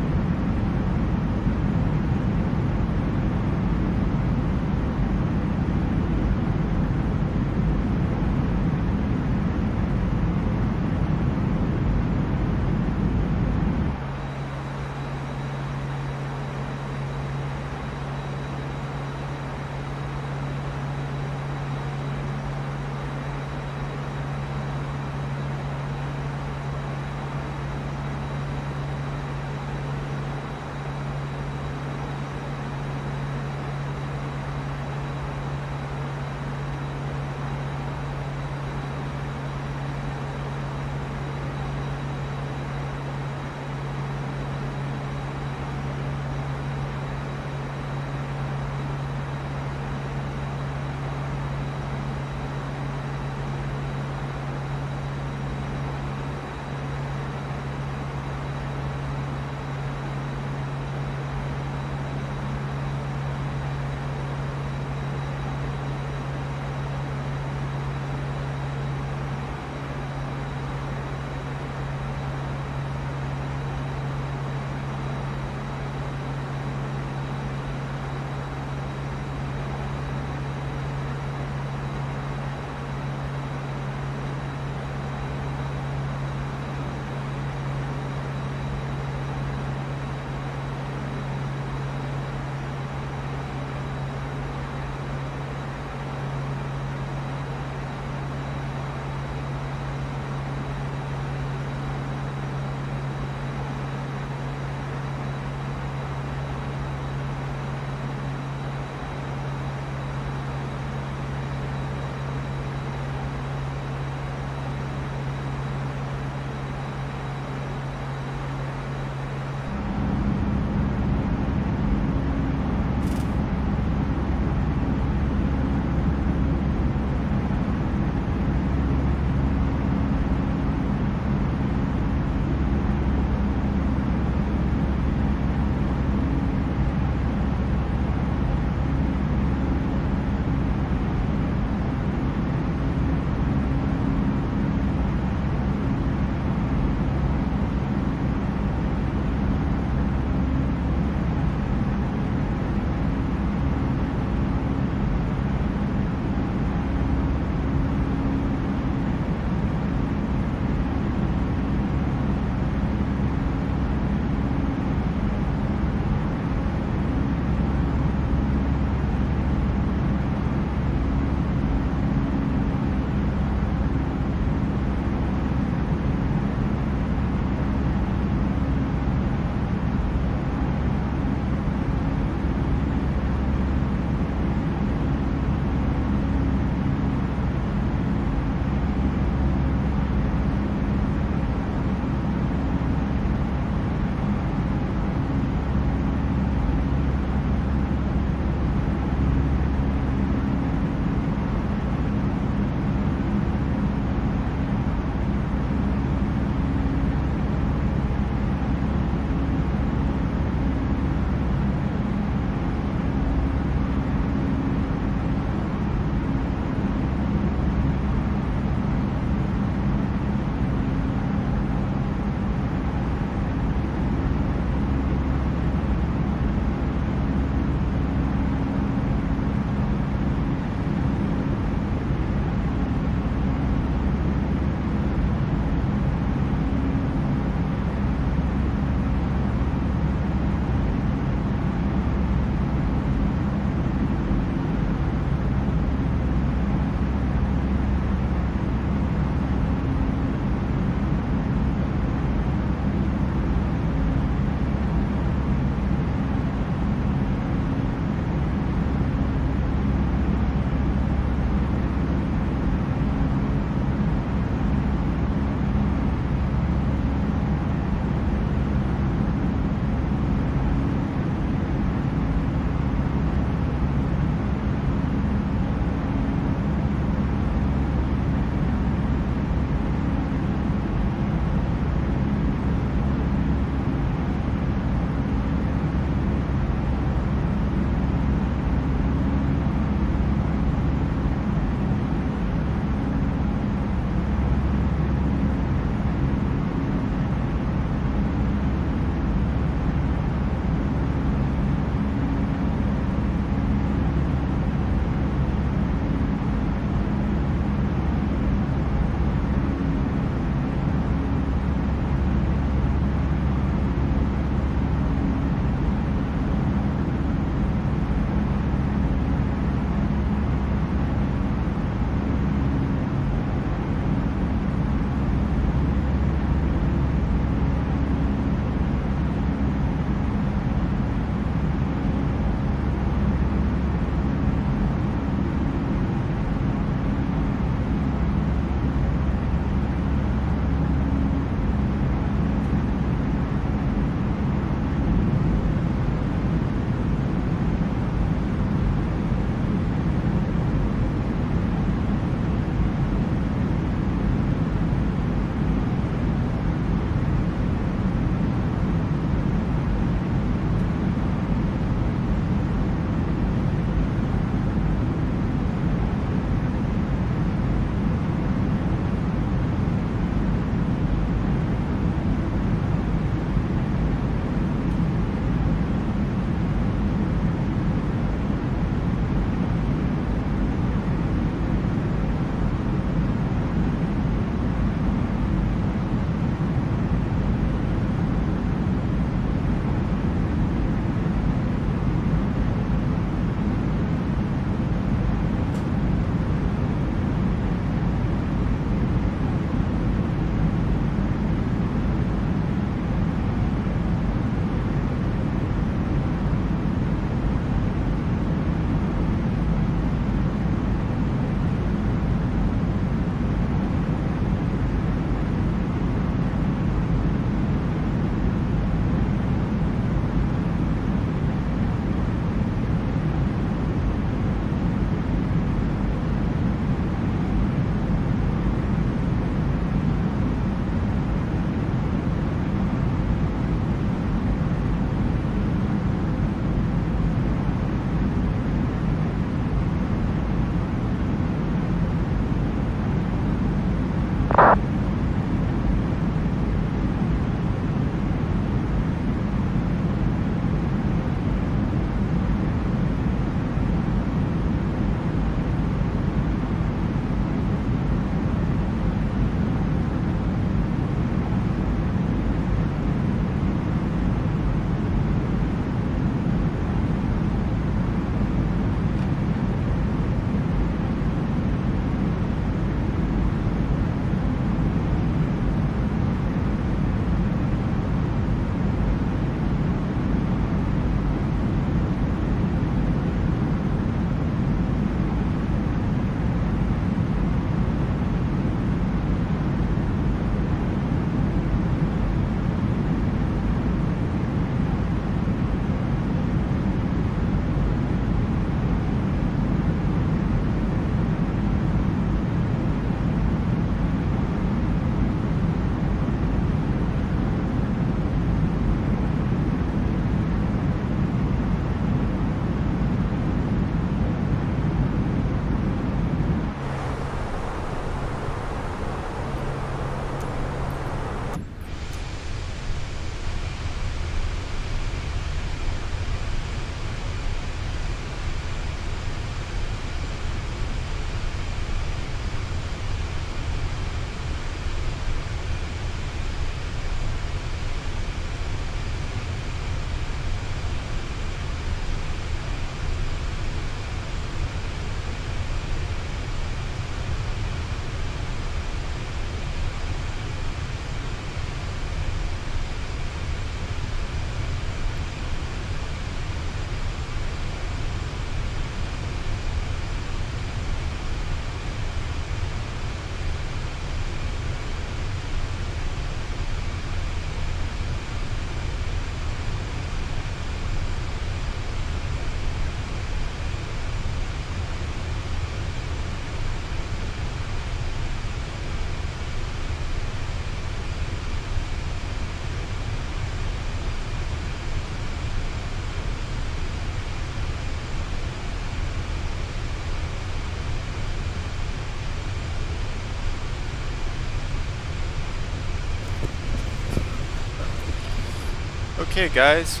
Okay, guys,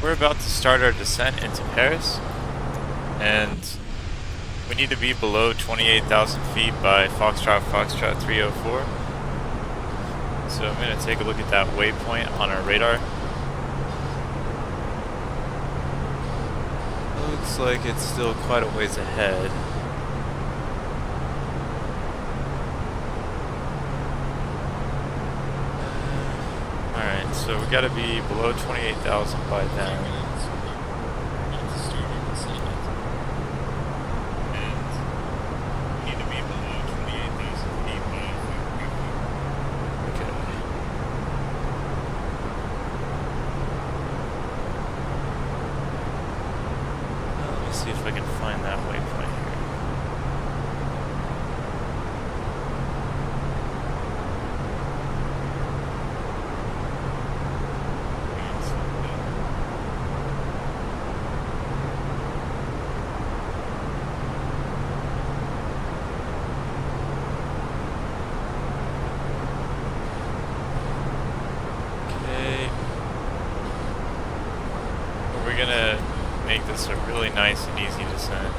we're about to start our descent into Paris, and we need to be below 28,000 feet by Foxtrot 304. So I'm going to take a look at that waypoint on our radar. Looks like it's still quite a ways ahead. Alright, so we gotta be below 28,000 by then. See if I can find that waypoint here. Okay. We're gonna make this a really nice and easy descent.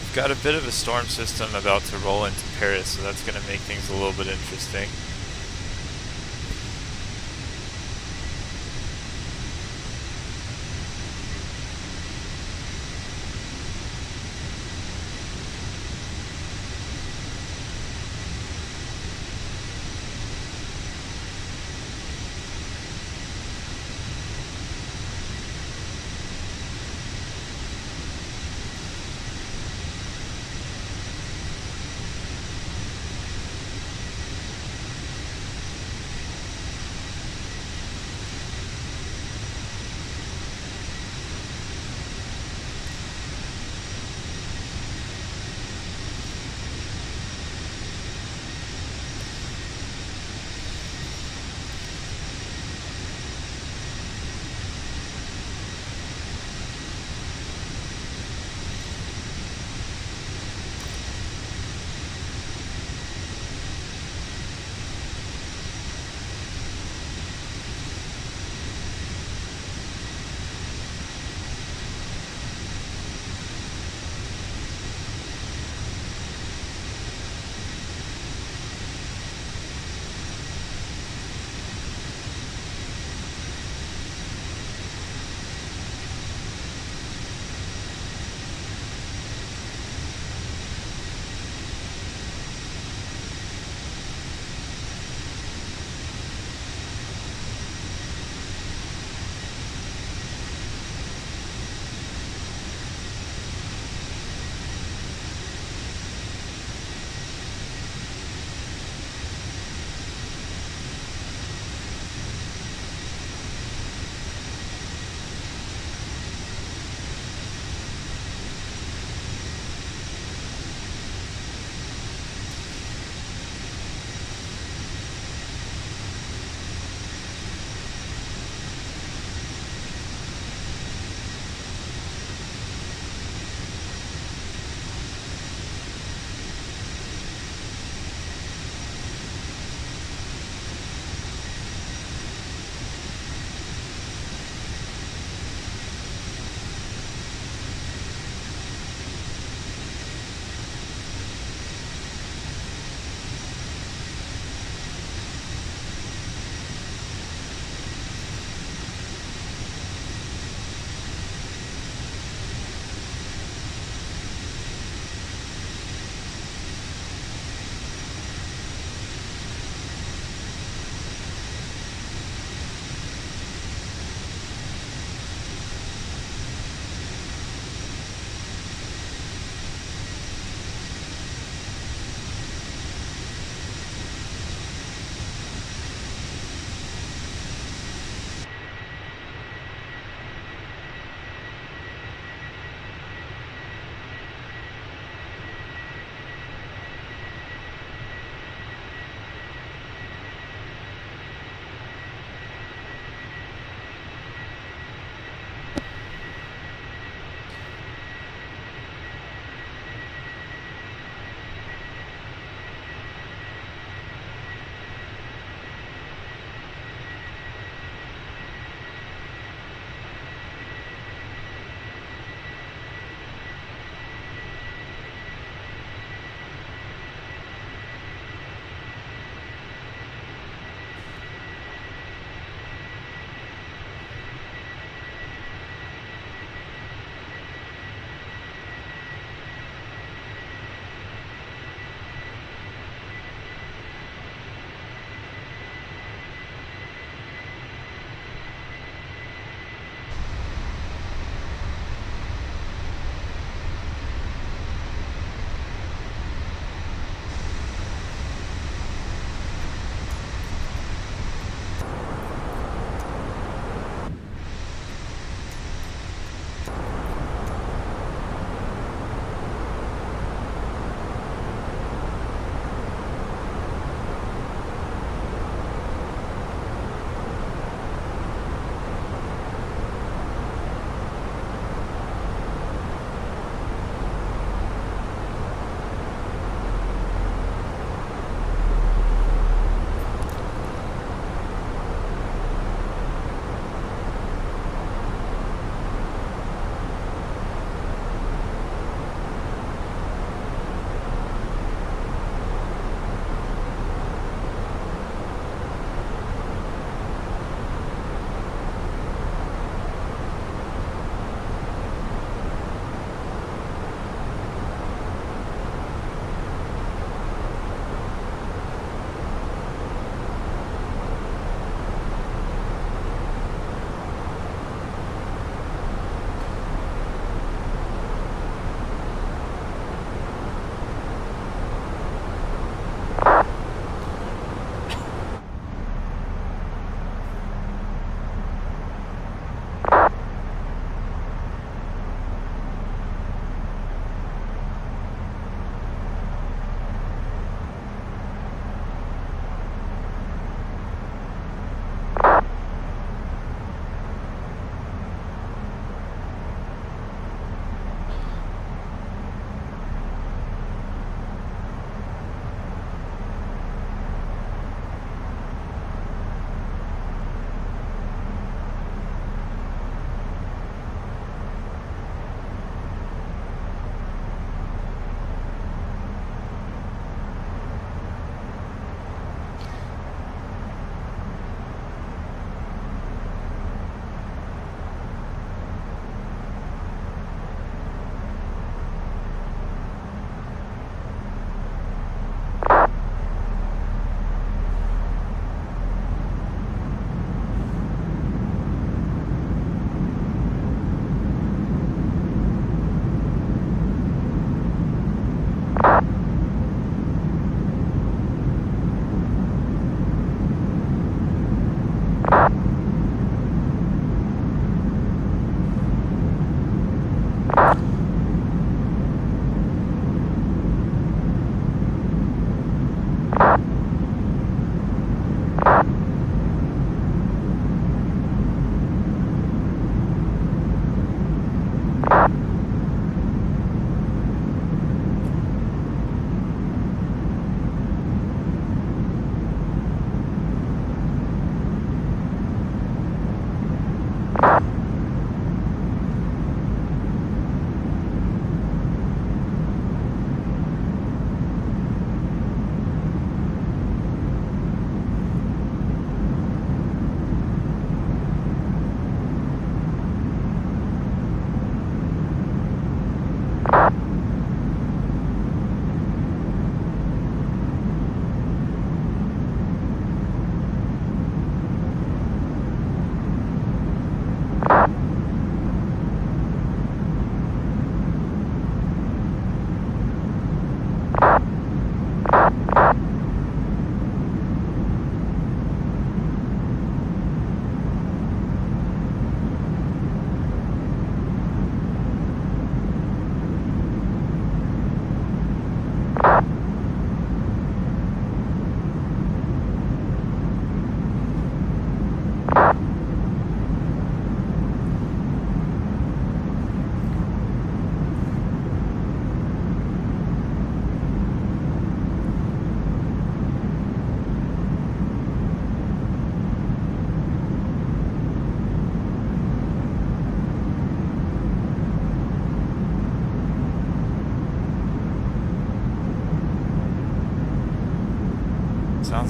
We've got a bit of a storm system about to roll into Paris, so that's going to make things a little bit interesting.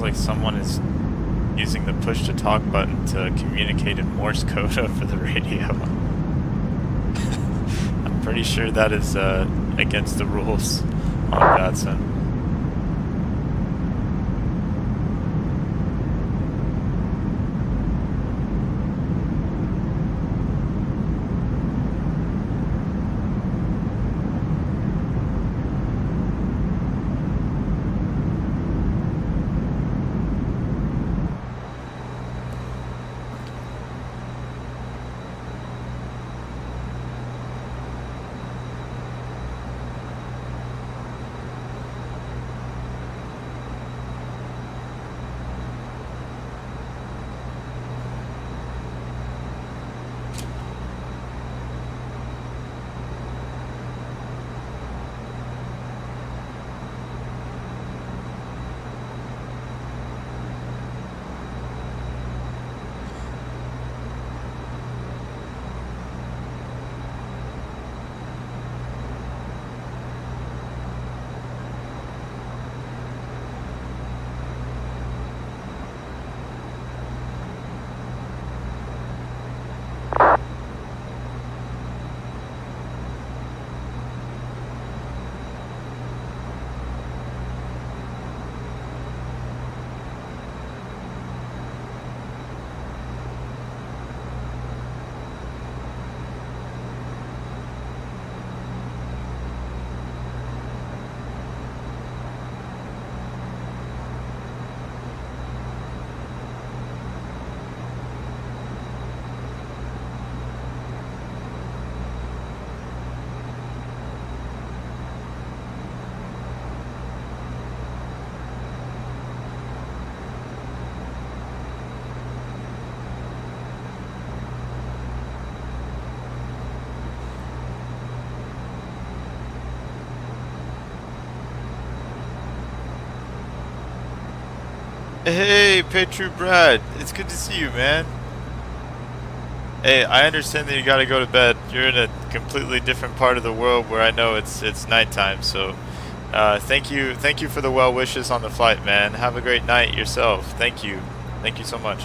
Sounds like someone is using the push to talk button to communicate in Morse code over the radio. I'm pretty sure that is against the rules on Batson. Hey, Petru Brad, it's good to see you, man. Hey, I understand that you gotta go to bed. You're in a completely different part of the world where I know it's nighttime, so thank you for the well wishes on the flight, man. Have a great night yourself. Thank you so much.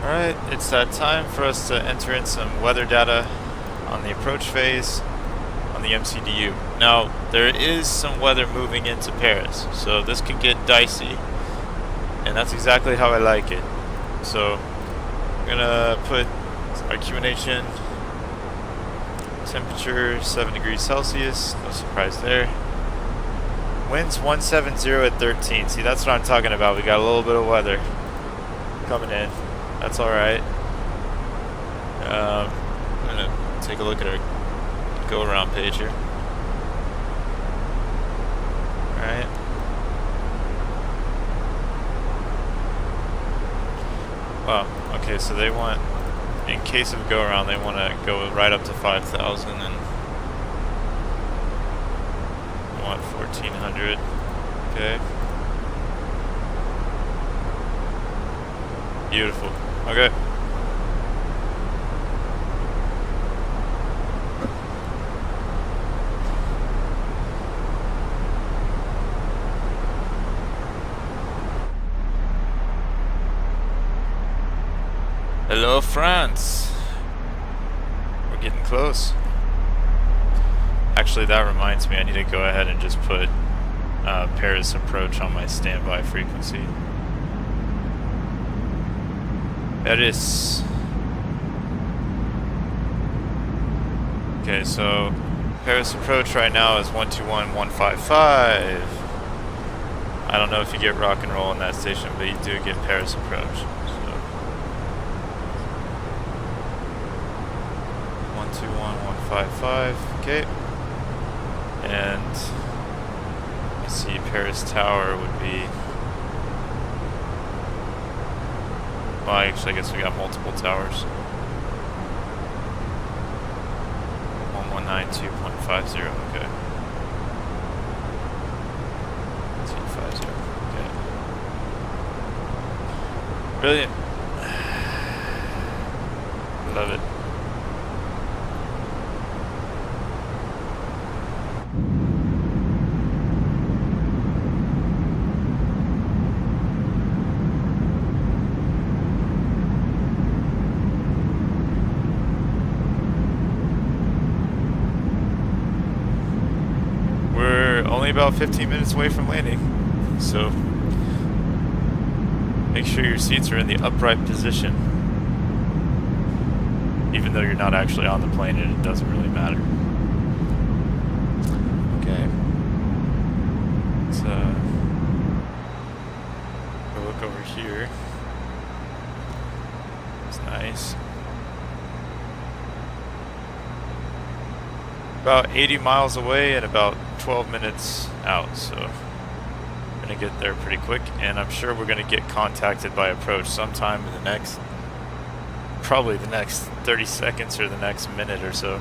Alright, it's time for us to enter in some weather data on the approach phase on the MCDU. Now, there is some weather moving into Paris, so this can get dicey, and that's exactly how I like it. So, I'm gonna put our QNH in. Temperature 7 degrees Celsius, no surprise there. Winds 170 at 13. See, that's what I'm talking about. We got a little bit of weather coming in. That's alright. I'm gonna take a look at our go around page here. Alright. Wow. Okay, so they want, in case of go around, they want to go right up to 5,000 and want 1,400. Okay. Beautiful. Okay. Hello, France. We're getting close. Actually, that reminds me, I need to go ahead and just put Paris approach on my standby frequency. Paris. Okay, so Paris approach right now is 121.155. I don't know if you get rock and roll in that station, but you do get Paris approach. So 121.155. Okay. And I see Paris Tower would be. Well, actually, I guess we got multiple towers. 1192.50. Okay. 250. Okay. Brilliant. Love it. About 15 minutes away from landing, so make sure your seats are in the upright position, even though you're not actually on the plane and it doesn't really matter. Okay, let's go look over here. It's nice. About 80 miles away and about 12 minutes out, so we're gonna get there pretty quick, and I'm sure we're gonna get contacted by approach sometime in the next, probably the next 30 seconds or the next minute or so.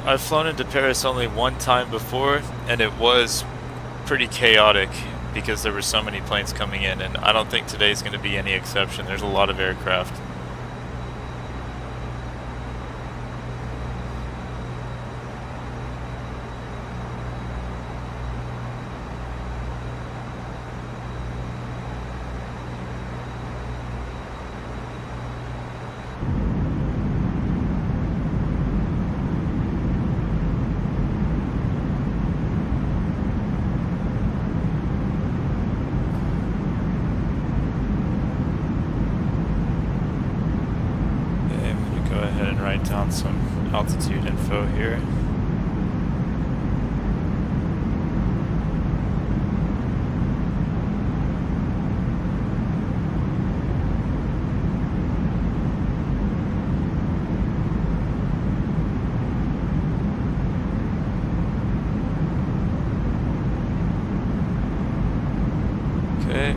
I've flown into Paris only one time before, and it was pretty chaotic because there were so many planes coming in, and I don't think today's going to be any exception. There's a lot of aircraft. Down some altitude info here. Okay.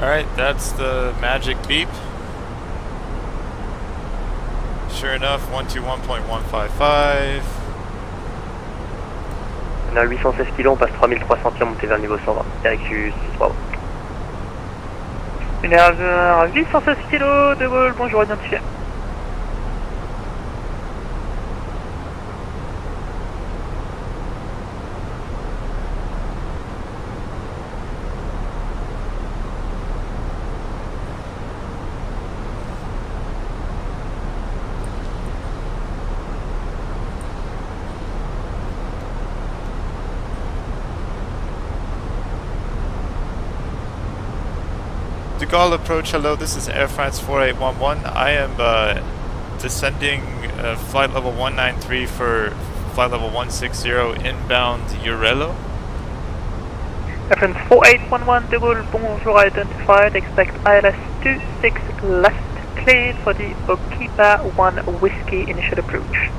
Alright, that's the magic beep. Sure enough, 121.155. On a 816 kg, on passe 3300 pieds, montée vers le niveau 120. Directus 3. Une R 816 kg, De Gaulle, bonjour, identifié. Gaulle approach, hello, this is Air France 4811. I am descending flight level 193 for flight level 160 inbound Urelo. Air France 4811 de Gaulle, bonjour, identified, expect ILS 26 left, cleared for the Okipa 1 Whiskey initial approach.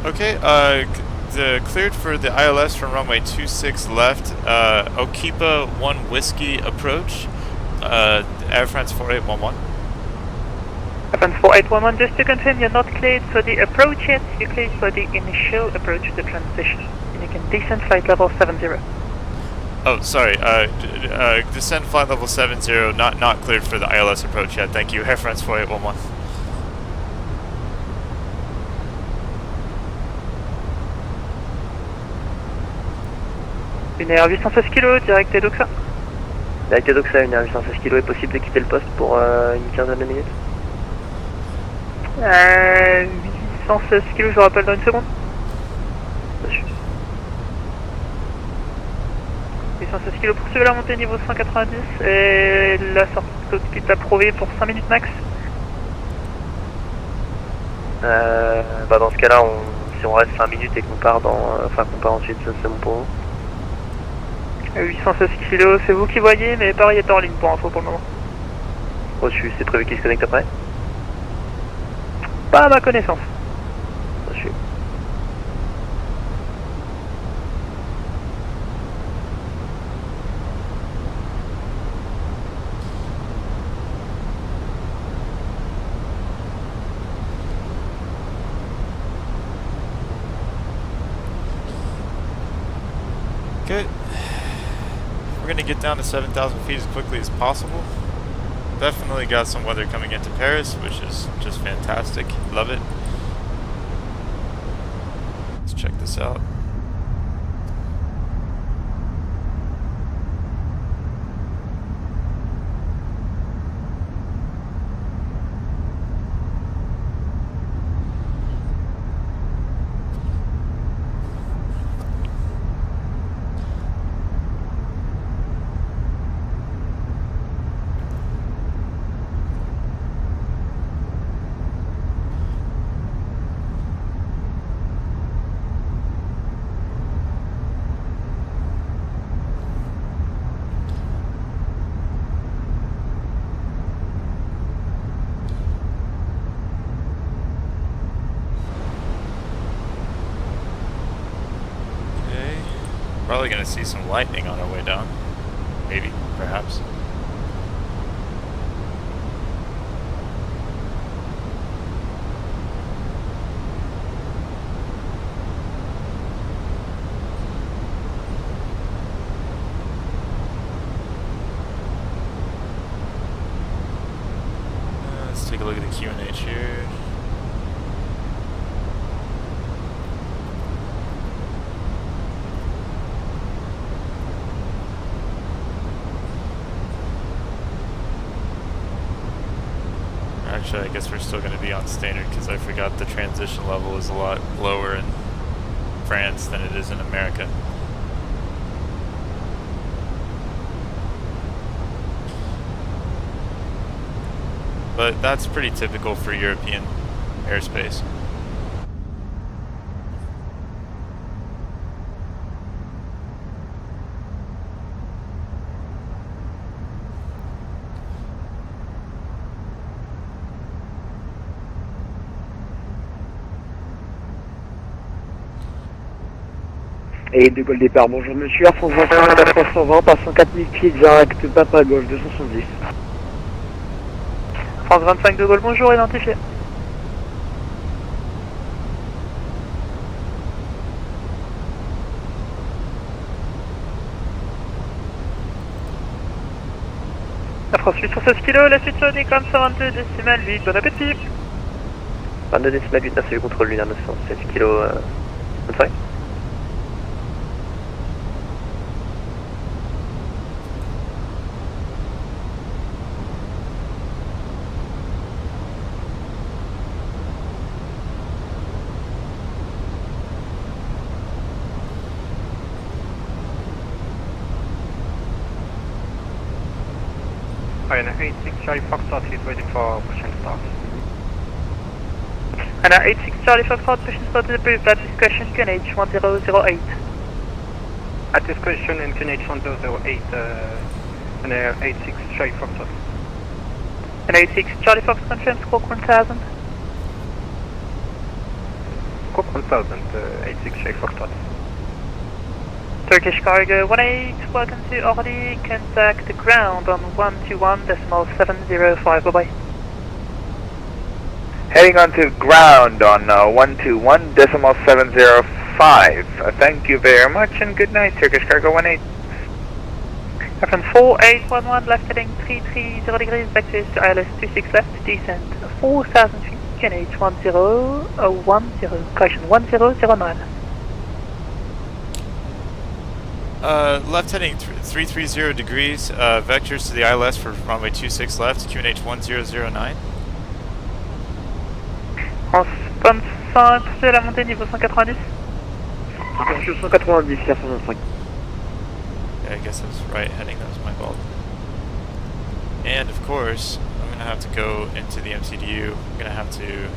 Okay, the cleared for the ILS from runway 26 left, Okipa 1 Whiskey approach, Air France 4811. Air France 4811, just to confirm, you're not cleared for the approach yet, you're cleared for the initial approach to transition. And you can descend flight level 70. Oh, sorry, descend flight level 70, not cleared for the ILS approach yet, thank you, Air France 4811. Une Air 816 kg, direct Doxa. Direct Doxa, une Air 816 kg, est possible de quitter le poste pour une quinzaine de minutes 816 kg, je vous rappelle dans une seconde. 816 kg, poursuivez la montée niveau 190 et la sortie est approuvée pour 5 minutes max. Dans ce cas-là, si on reste 5 minutes et qu'on part qu'on part ensuite, c'est bon pour vous. 816 kg, c'est vous qui voyez, mais Paris est en ligne pour info pour le moment. Reçu, c'est prévu qu'il se connecte après? Pas à ma connaissance. Reçu. Good. We're gonna get down to 7,000 feet as quickly as possible. Definitely got some weather coming into Paris, which is just fantastic. Love it. Let's check this out. Probably gonna see some lightning on our way down. Maybe, perhaps. Let's take a look at the QNH here. Actually, I guess we're still going to be on standard because I forgot the transition level is a lot lower in France than it is in America. But that's pretty typical for European airspace. Et de Gaulle départ, bonjour monsieur, Air France 21 à 320, passant 4000 pieds direct, Papa gauche 270. France 25 de Gaulle, bonjour, identifié. La France 816 kg, la suite sonique comme 122 décimales 8, bon appétit. 22 décimales 8, 9, c'est le contrôle lunaire 907 kg, bonne soirée. Ryanair 86 Charlie Foxtrot is waiting for push and start. Ryanair 86 Charlie Foxtrot, push and start is approved at discretion, QNH 1008. At discretion and QNH 1008, Ryanair 86 Charlie Foxtrot. Ryanair 86 Charlie Fox confirms squawk 1000. Squawk 1000, 86 Charlie Foxtrot. Turkish Cargo 18, welcome to Orly, contact the ground on 121.705, bye bye. Heading on to ground on 121.705. Thank you very much and good night, Turkish Cargo 18. Reference 4811, left heading 330 degrees, back to ILS 26 left, descent 4,000 feet, QNH 1010, caution 1009. Left heading 330 degrees, vectors to the ILS for runway 26 left, QNH 1009. En span 5, c'est la montée niveau 190. 190, 425. Yeah, I guess I was right heading, that was my fault. And of course, I'm going to have to go into the MCDU. I'm going to have to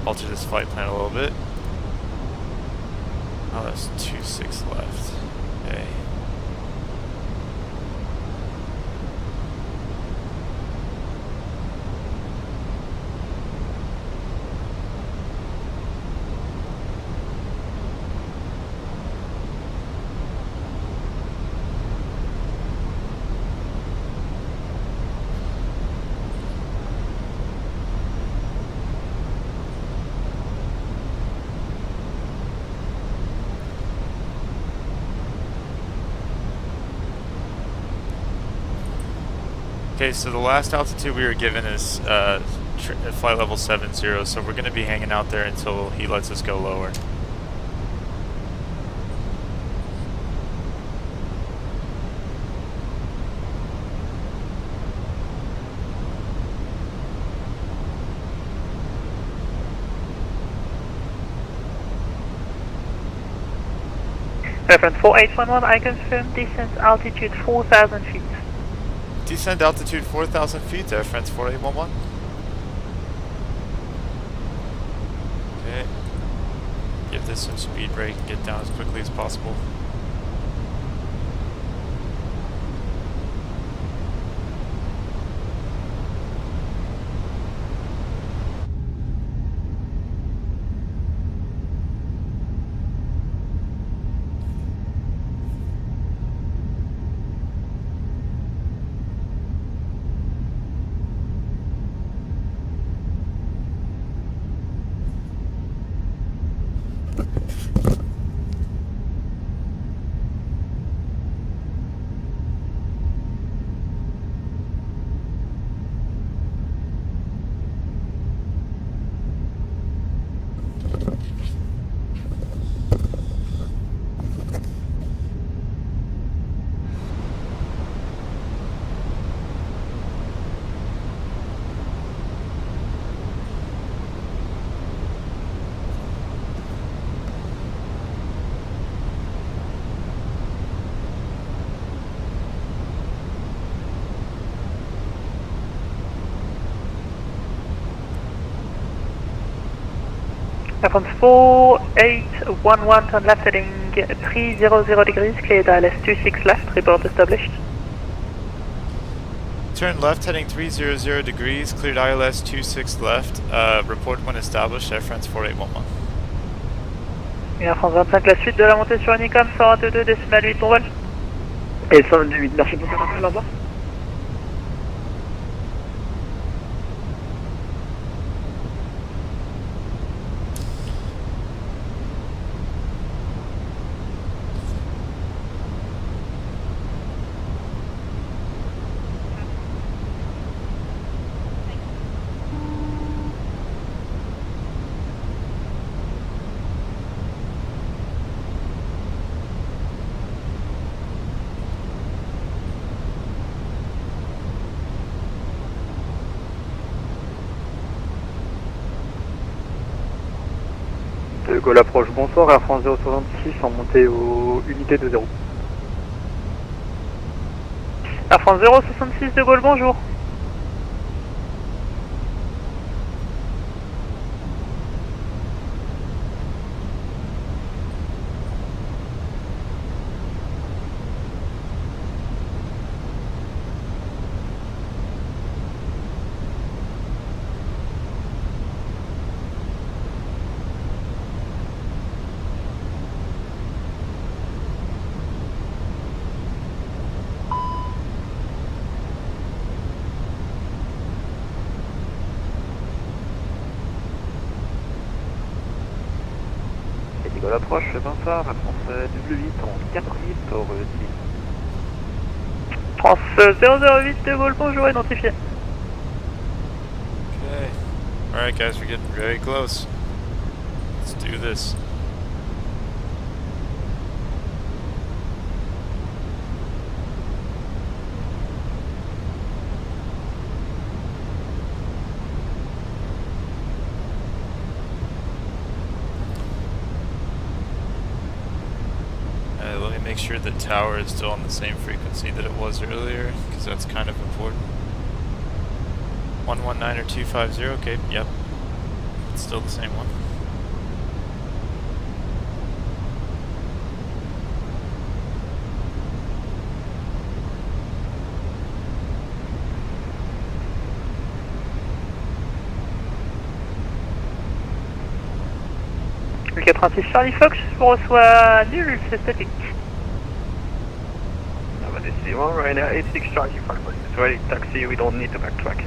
alter this flight plan a little bit. Oh, that's 26 left. Okay. Okay, so the last altitude we were given is flight level 70, so we're going to be hanging out there until he lets us go lower. Reference 4811, I confirm descent altitude 4,000 feet. Descent altitude 4,000 feet, Air France 4811. Okay. Give this some speed brake and get down as quickly as possible. Reference 4811, turn left heading 300 degrees, cleared ILS 26 left, report established. Turn left heading 300 degrees, cleared ILS 26 left, report when established, Air France 4811. Air France 25, la suite de la montée sur Unicom, 122 décimal 8 ton vol. Et 128, merci pour ton appel, au revoir. De Gaulle approche, bonsoir, Air France 066 en montée aux unités de 0. Air France 066 de Gaulle, bonjour. Gaulle approche, bonsoir, France W8 en 48 au reçu. France 008 de Gaulle, bonjour, identifié. Okay. Alright guys, we're getting very close. Let's do this. Let me make sure the tower is still on the same frequency that it was earlier, because that's kind of important. 119 or 250, okay, yep. It's still the same one. Le 86 Charlie Fox, je vous reçois nul, c'est statique. This is 1 right now, 86 Charlie Fox, it's ready, taxi, we don't need to backtrack.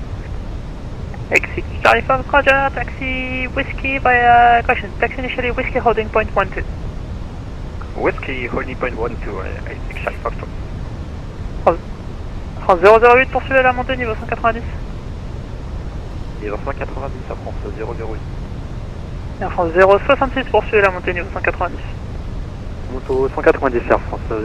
86 Charlie Fox, roger, taxi, whiskey by question, taxi initially whiskey holding point 12. Whiskey holding point 12, 86 Charlie Fox. France 008 poursuivez la montée niveau 190. Niveau 190 à France 008. Air France 066 poursuivez la montée niveau 190. Moto 190 Air France 036.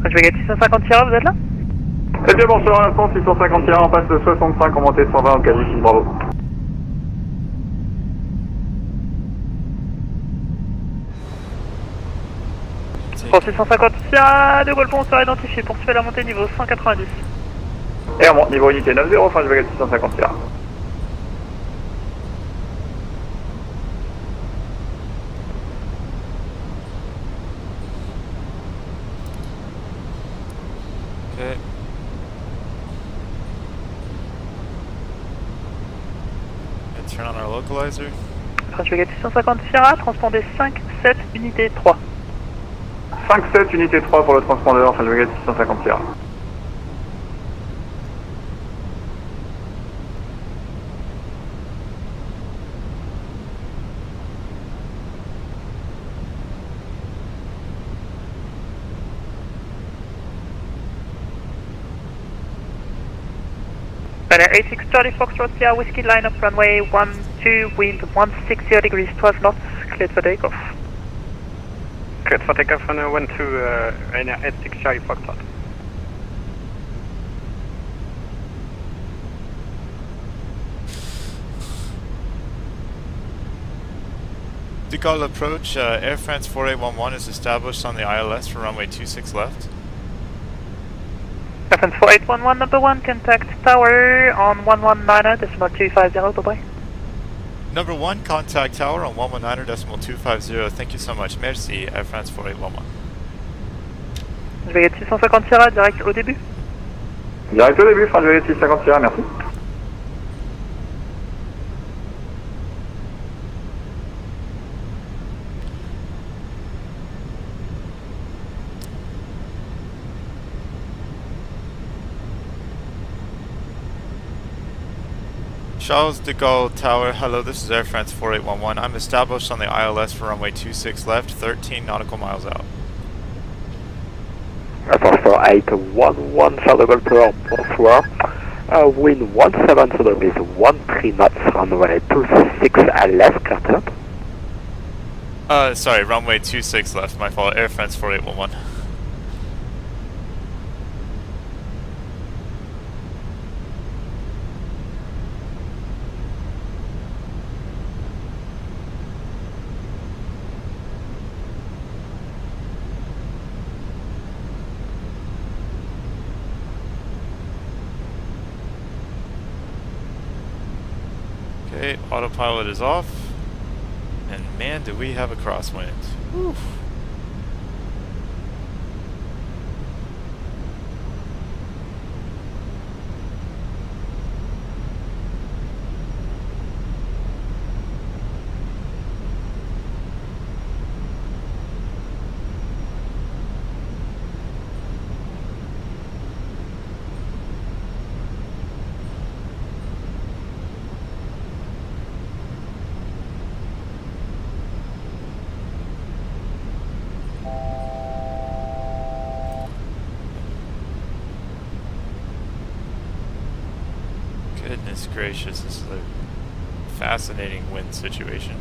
Je vais gagner 650 Sierra, vous êtes là? Eh bien bonsoir à l'instant, 650 Sierra en passe de 65 en montée 120 au Cadiz, bravo. Pour 650 Sierra, de Gaulle Pont sera identifié, poursuivez la montée niveau 190. Et bon, niveau unité 90, enfin je vais gagner 650 Sierra. Okay. Let's turn on our localizer. Je vais gagner 650 Sierra, transpondez 5-7 unité 3. 5-7 unité 3 pour le transpondeur, enfin je vais gagner 650 Sierra. Runway 86 Charlie Foxtrot Sierra Whiskey line up runway 12 wind 160 degrees 12 knots, cleared for takeoff. Cleared for takeoff on 12, right now 86 Charlie Foxtrot. De Gaulle approach, Air France 4811 is established on the ILS for runway 26 left. Air France 4811 number 1, contact tower on 119.250, bye-bye. Number 1, contact tower on 119.250. Thank you so much. Merci, Air France 4811. Je vais gagner 650 Sierra, direct au début. Direct au début, enfin je vais gagner 650 Sierra, merci. Charles de Gaulle Tower, hello, this is Air France 4811. I'm established on the ILS for runway 26 left, 13 nautical miles out. Air France 4811, Charles de Gaulle Tower, bonsoir. Wind 17 degrees, 13 knots, runway 26 left, cleared up. Sorry, runway 26 left, my fault, Air France 4811. Okay, autopilot is off. And man, do we have a crosswind. Whew. Goodness gracious, this is a fascinating wind situation.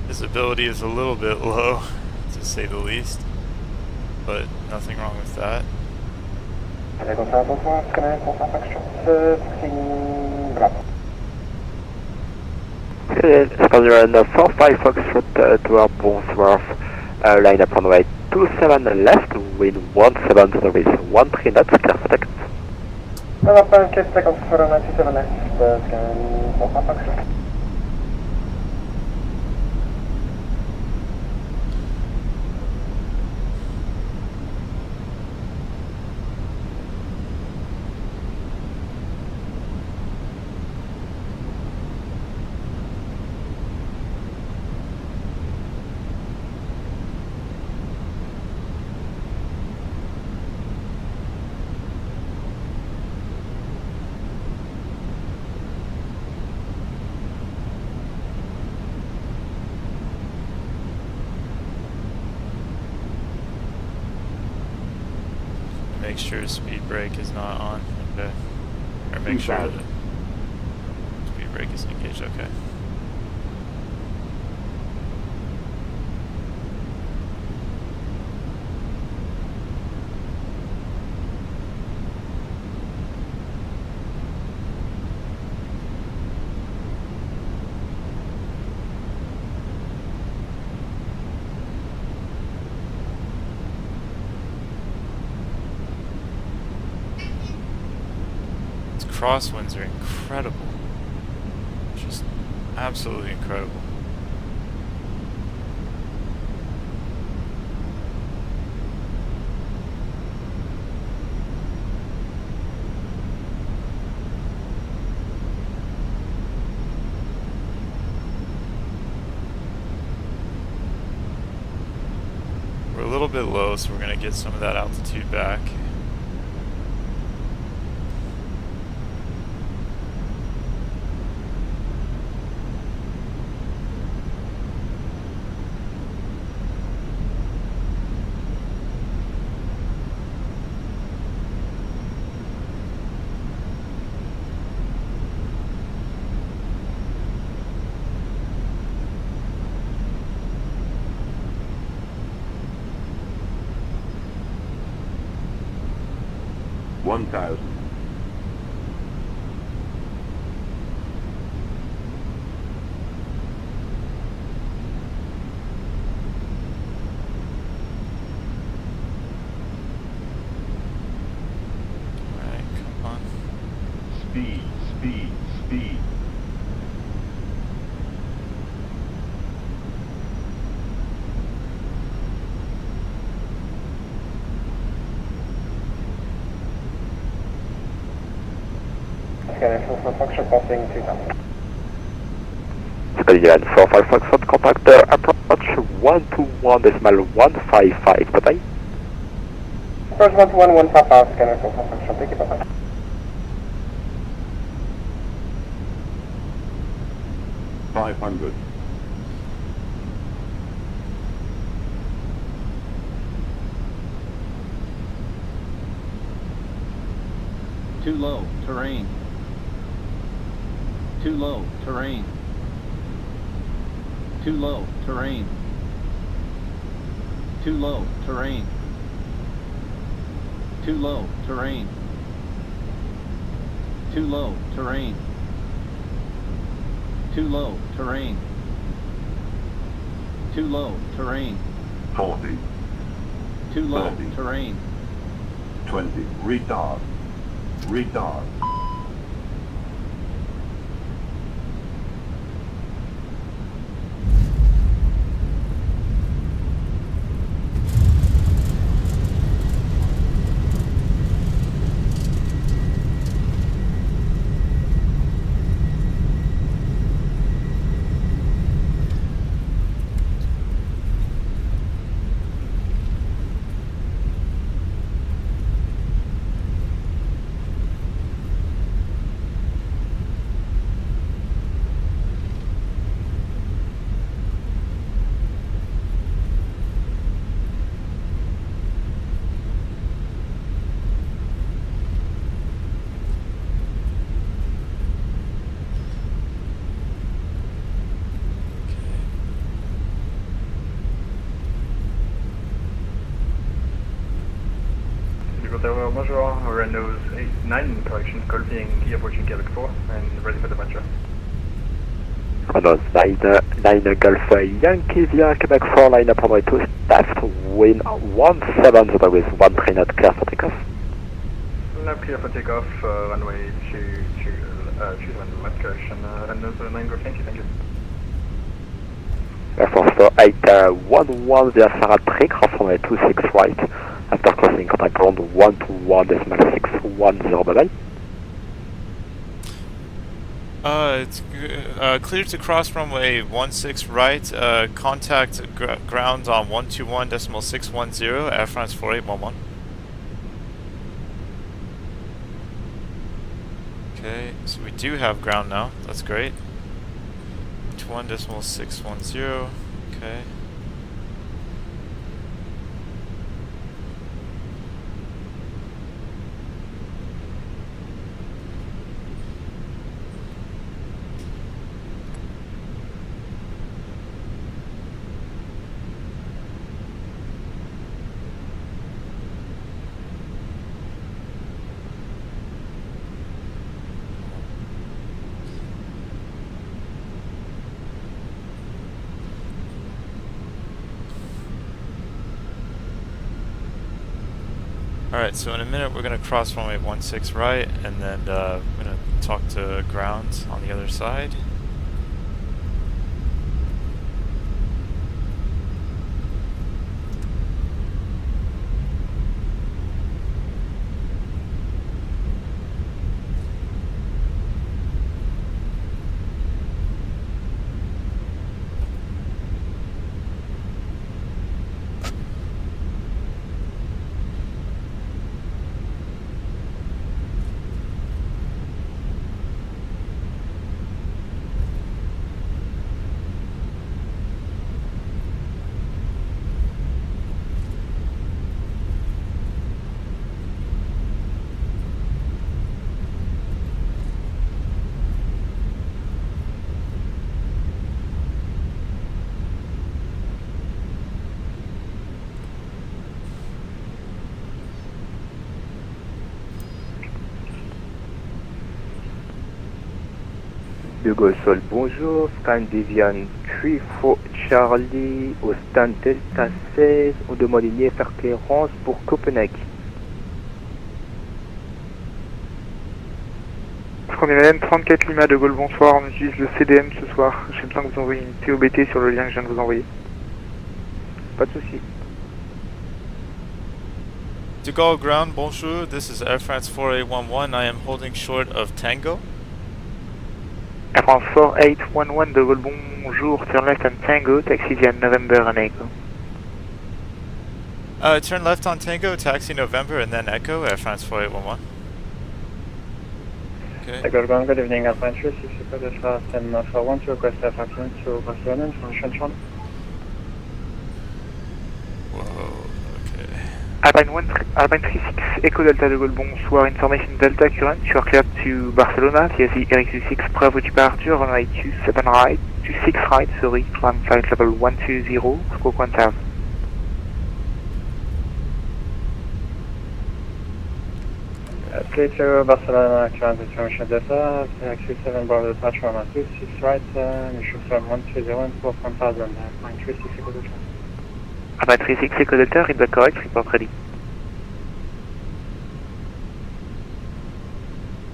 Visibility is a little bit low, to say the least, but nothing wrong with that. Squadron 45 Foxtrot to our Bonsworth, line up runway 27 left, wind 17 service 13 knots, clear for takeoff. November 8 seconds for runway 27 left, scan 45 Foxtrot. Make sure speed brake is not on. Okay. Or make sure that speed brake is engaged. Okay. Crosswinds are incredible. Just absolutely incredible. We're a little bit low, so we're going to get some of that altitude back. Passing 2000. Squadron 45 Foxtrot, contact approach 121.155, bye-bye. Approach 121, Papa, scanner for confirmation. Thank you, Papa. $500. Too low, terrain. Too low, terrain. Too low, terrain. Too low, terrain. Too low, terrain. Too low, terrain. Too low, terrain. Too low, terrain. 40. Too low, 30. terrain. 20. Retard. Retard. Bonjour, Renault 9 correction, call being key approaching Quebec 4 and ready for departure. Renault 9 Golf Yankee via Quebec 4, line up runway 2 left, wind 17 with 13 knot, clear for takeoff. Now clear for takeoff, runway 27 left correction, Renault 9 Golf Yankee, thank you. Air Force 4811 via Sarah Trick, runway 26 right, after crossing contact ground 121.610, bye-bye. It's clear to cross runway 16 right, contact ground on 121.610, Air France 4811. Okay, so we do have ground now, that's great. 1.610, okay. Alright, so in a minute we're going to cross runway 16 right, and then we're going to talk to ground on the other side. Hugo Sol, bonjour, scan Devian 34 Charlie au stand Delta 16, on demande une faire clearance pour Copenhague. Premier LM 34 Lima de Gaulle, bonsoir, on utilise le CDM ce soir, j'ai besoin que vous envoyez une TOBT sur le lien que je viens de vous envoyer. Pas de soucis. De Gaulle ground, bonjour, this is Air France 4811, I am holding short of Tango. Air France 4811 de Gaulle, bonjour, turn left and Tango, taxi via November and Echo. Turn left on Tango, taxi November, and then Echo, Air France 4811. Okay. Echo Ground, good evening, Alpine 36, Echo Delta 1041 to request Air France to Barcelona, information Sean. Whoa, okay. Alpine 36, Echo Delta de Gaulle, bonsoir, information Delta current, you are cleared to Barcelona, TSE RX26, Bravo departure, runway 27 right, 26 right, sorry, climb flight level 120, squawk 1000. Clear to Barcelona, current information Delta, RX27 Bravo departure, runway 26 right, initial time 130 and squawk 1000, Alpine 36, Echo Delta. Alpine 36, Echo Delta, read back correct, report ready.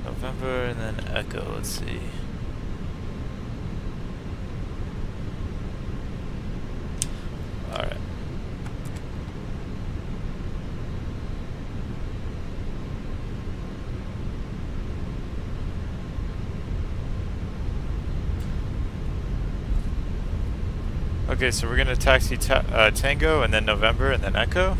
November and then Echo, let's see. Alright. Okay, so we're gonna taxi Tango and then November and then Echo.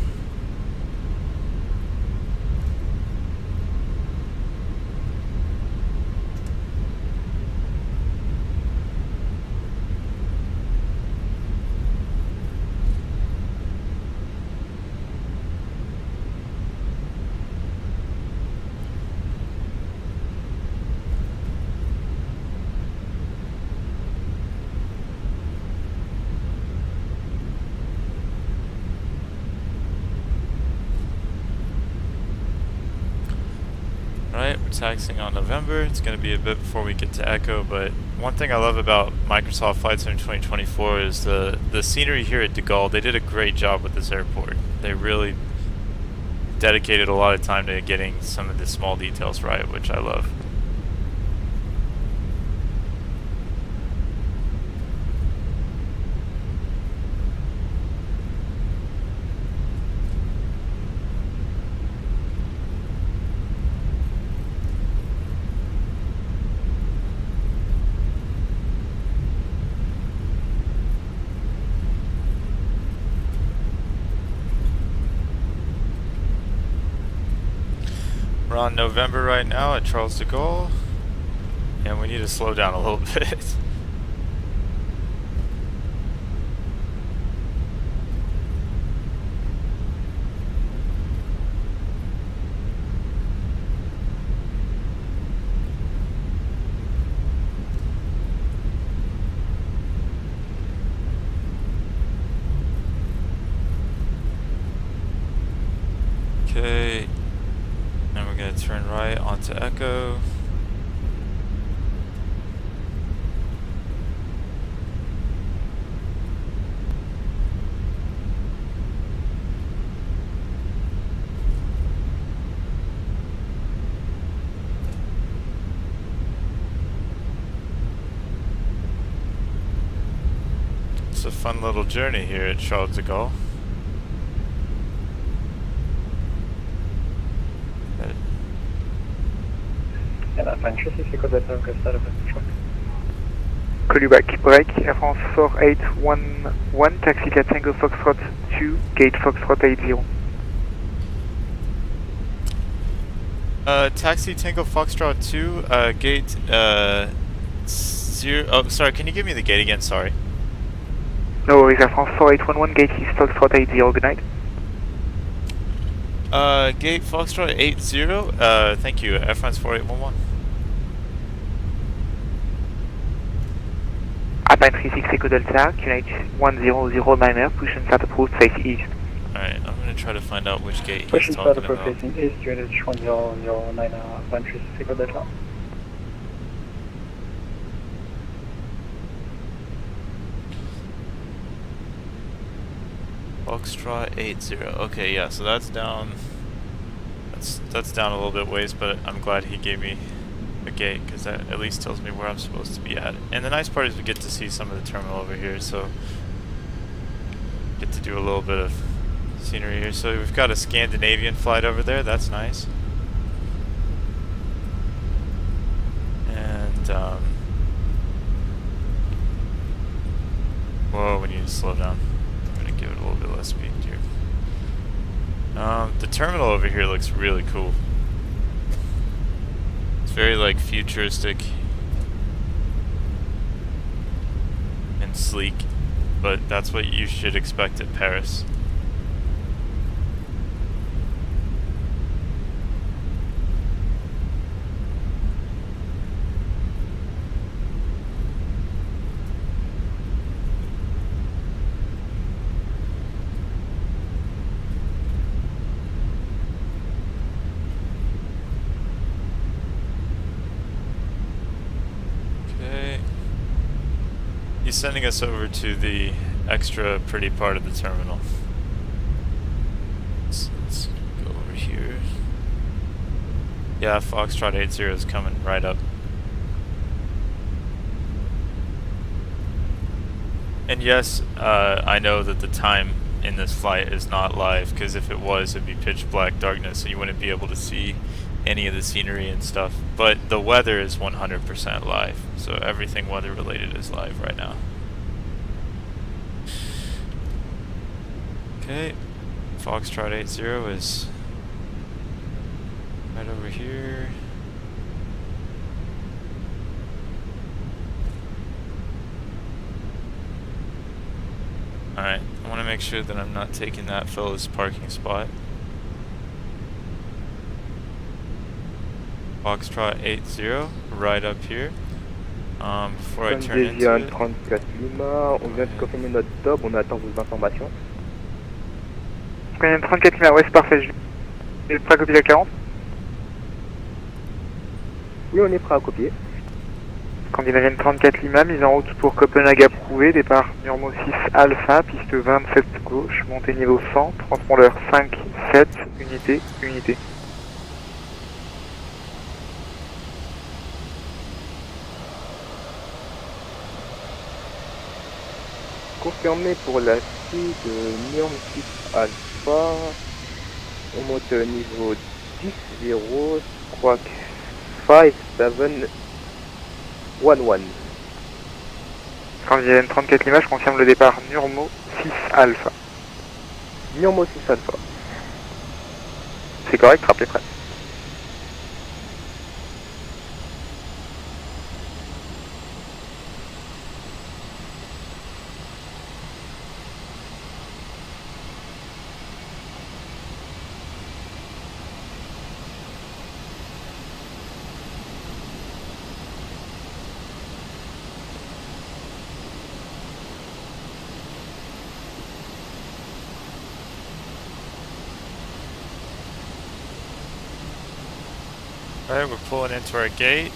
Alright, we're taxiing on November. It's going to be a bit before we get to Echo, but one thing I love about Microsoft Flight Sim 2024 is the scenery here at De Gaulle. They did a great job with this airport. They really dedicated a lot of time to getting some of the small details right, which I love. We're on November right now at Charles de Gaulle, and we need to slow down a little bit. Okay. Now we're going to turn right onto Echo. It's a fun little journey here at Charles de Gaulle. Call you back, break, Air France 4811, taxi Tango Foxtrot 2, gate Foxtrot 80. Taxi Tango Foxtrot 2, gate, 0, oh, sorry, can you give me the gate again, sorry? No worries, Air France 4811, gate East Foxtrot 80, good night. Gate Foxtrot 80, thank you, Air France 4811. Alpine 36 Echo Delta, QNH 1009, push and start approach, face east. Alright, I'm gonna try to find out which gate Push he's and start talking approach about. facing east, QNH 1009, Alpine 36 Echo Delta. Foxtrot 80, okay, yeah, so that's down, that's down a little bit ways, but I'm glad he gave me a gate, because that at least tells me where I'm supposed to be at. And the nice part is we get to see some of the terminal over here, so get to do a little bit of scenery here. So we've got a Scandinavian flight over there, that's nice. And whoa, we need to slow down. I'm gonna give it a little bit less speed here. The terminal over here looks really cool. It's very like futuristic and sleek, but that's what you should expect at Paris. He's sending us over to the extra pretty part of the terminal. Let's go over here. Yeah, Foxtrot 80 is coming right up. And yes, I know that the time in this flight is not live, because if it was, it'd be pitch black darkness and you wouldn't be able to see any of the scenery and stuff. But the weather is 100% live, so everything weather related is live right now. Okay, Foxtrot 80 is right over here. Alright, I want to make sure that I'm not taking that fellow's parking spot. Foxtrot 80, right up here. Before I turn into it. 34 Lima, on vient de confirmer notre stop, on attend vos informations. Canadian 34 Lima, ouais c'est parfait, je vais prêt à copier la 40. Oui, on est prêt à copier. Scandinavian 34 Lima, mise en route pour Copenhague approuvé, départ Nurmo 6 Alpha, piste 27 gauche, montée niveau 100, transpondeur 5, 7, unité, unité. Confirmé pour la suite de Nurmo 6 Alpha, on monte au niveau 10-0, squawk 5711. Scandinavian 34 Lima, je confirme le départ Nurmo 6 Alpha. Nurmo 6 Alpha. C'est correct, rappelez prêt. Alright, we're pulling into our gate.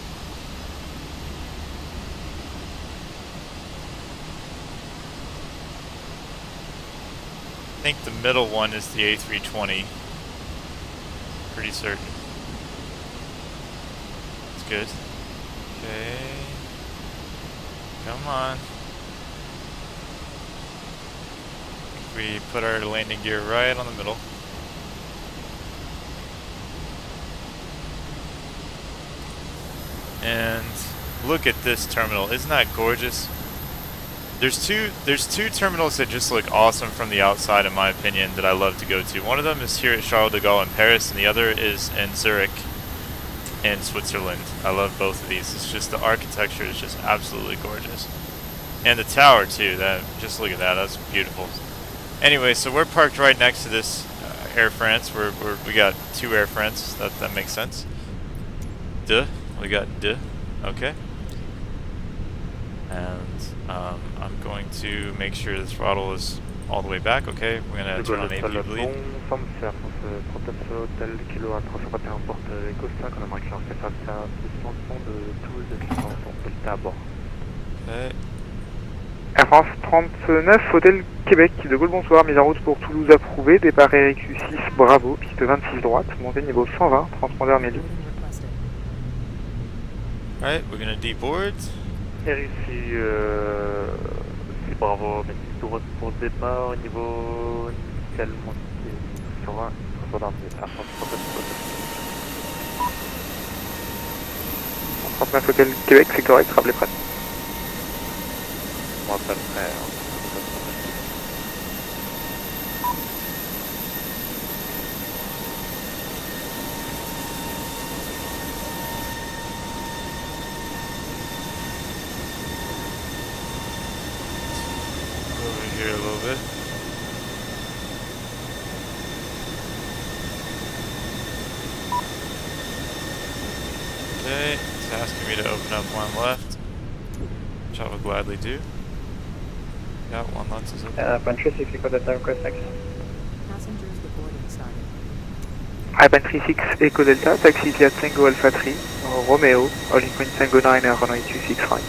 I think the middle one is the A320. Pretty certain. It's good. Okay. Come on. We put our landing gear right on the middle. And look at this terminal. Isn't that gorgeous? There's two terminals that just look awesome from the outside, in my opinion, that I love to go to. One of them is here at Charles de Gaulle in Paris, and the other is in Zurich in Switzerland. I love both of these. It's just the architecture is just absolutely gorgeous. And the tower too. That, just look at that. That's beautiful. Anyway, so we're parked right next to this Air France. We got two Air France. That makes sense. Duh. We got duh. Okay. And I'm going to make sure the throttle is all the way back. Okay, we're gonna turn on APU bleed. Okay. Air France 39, Hôtel Québec, de Gaulle, bonsoir, mise en route pour Toulouse approuvé, départ RQ 6 Bravo, piste 26 droite, montée niveau 120, transpondeur Méli. Alright, we're gonna deboard. RQ 6 Bravo, mais 6 droite pour le départ, niveau initial monté 120, transpondeur Méli. Air France 39 Hôtel Québec, c'est correct, rappelez prêt. On rappelle prêt. little bit. Okay, it's asking me to open up one left, which I will gladly do. Yeah, one left is open. Ivan 36, Echo Delta, request taxi. Passengers, the boarding started. Ivan 36, Echo Delta, taxi Fiat Tango Alpha 3, Romeo, holding point Tango 9 and runway 26 right.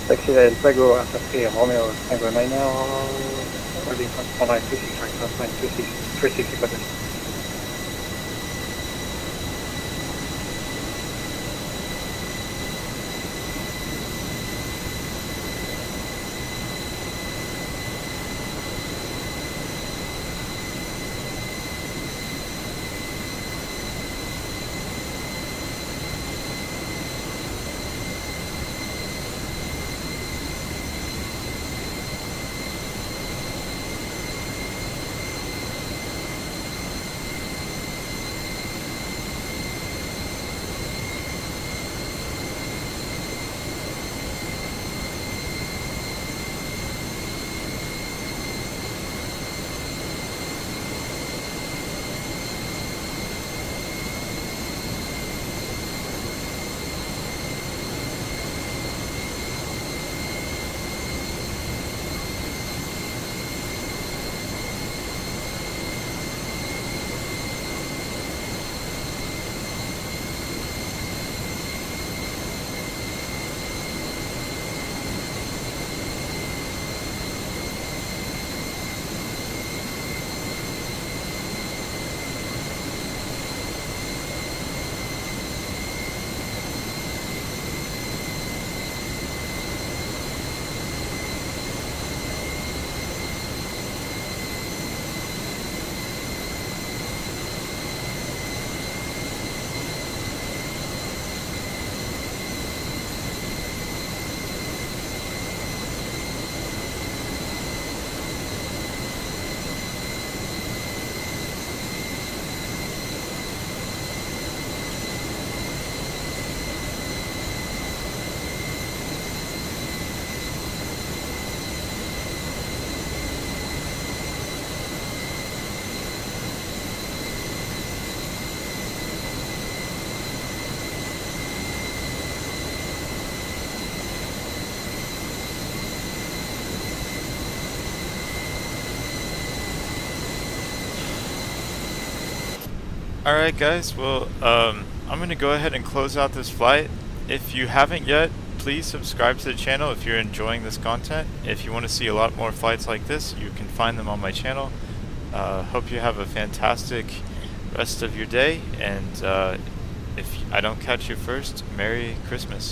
Taxi Alpago, Alpha 3, Romeo, Tango 9, holding point runway 26 right, runway 36, Echo Delta. Alright guys, well, I'm going to go ahead and close out this flight. If you haven't yet, please subscribe to the channel if you're enjoying this content. If you want to see a lot more flights like this, you can find them on my channel. Hope you have a fantastic rest of your day, and if I don't catch you first, Merry Christmas.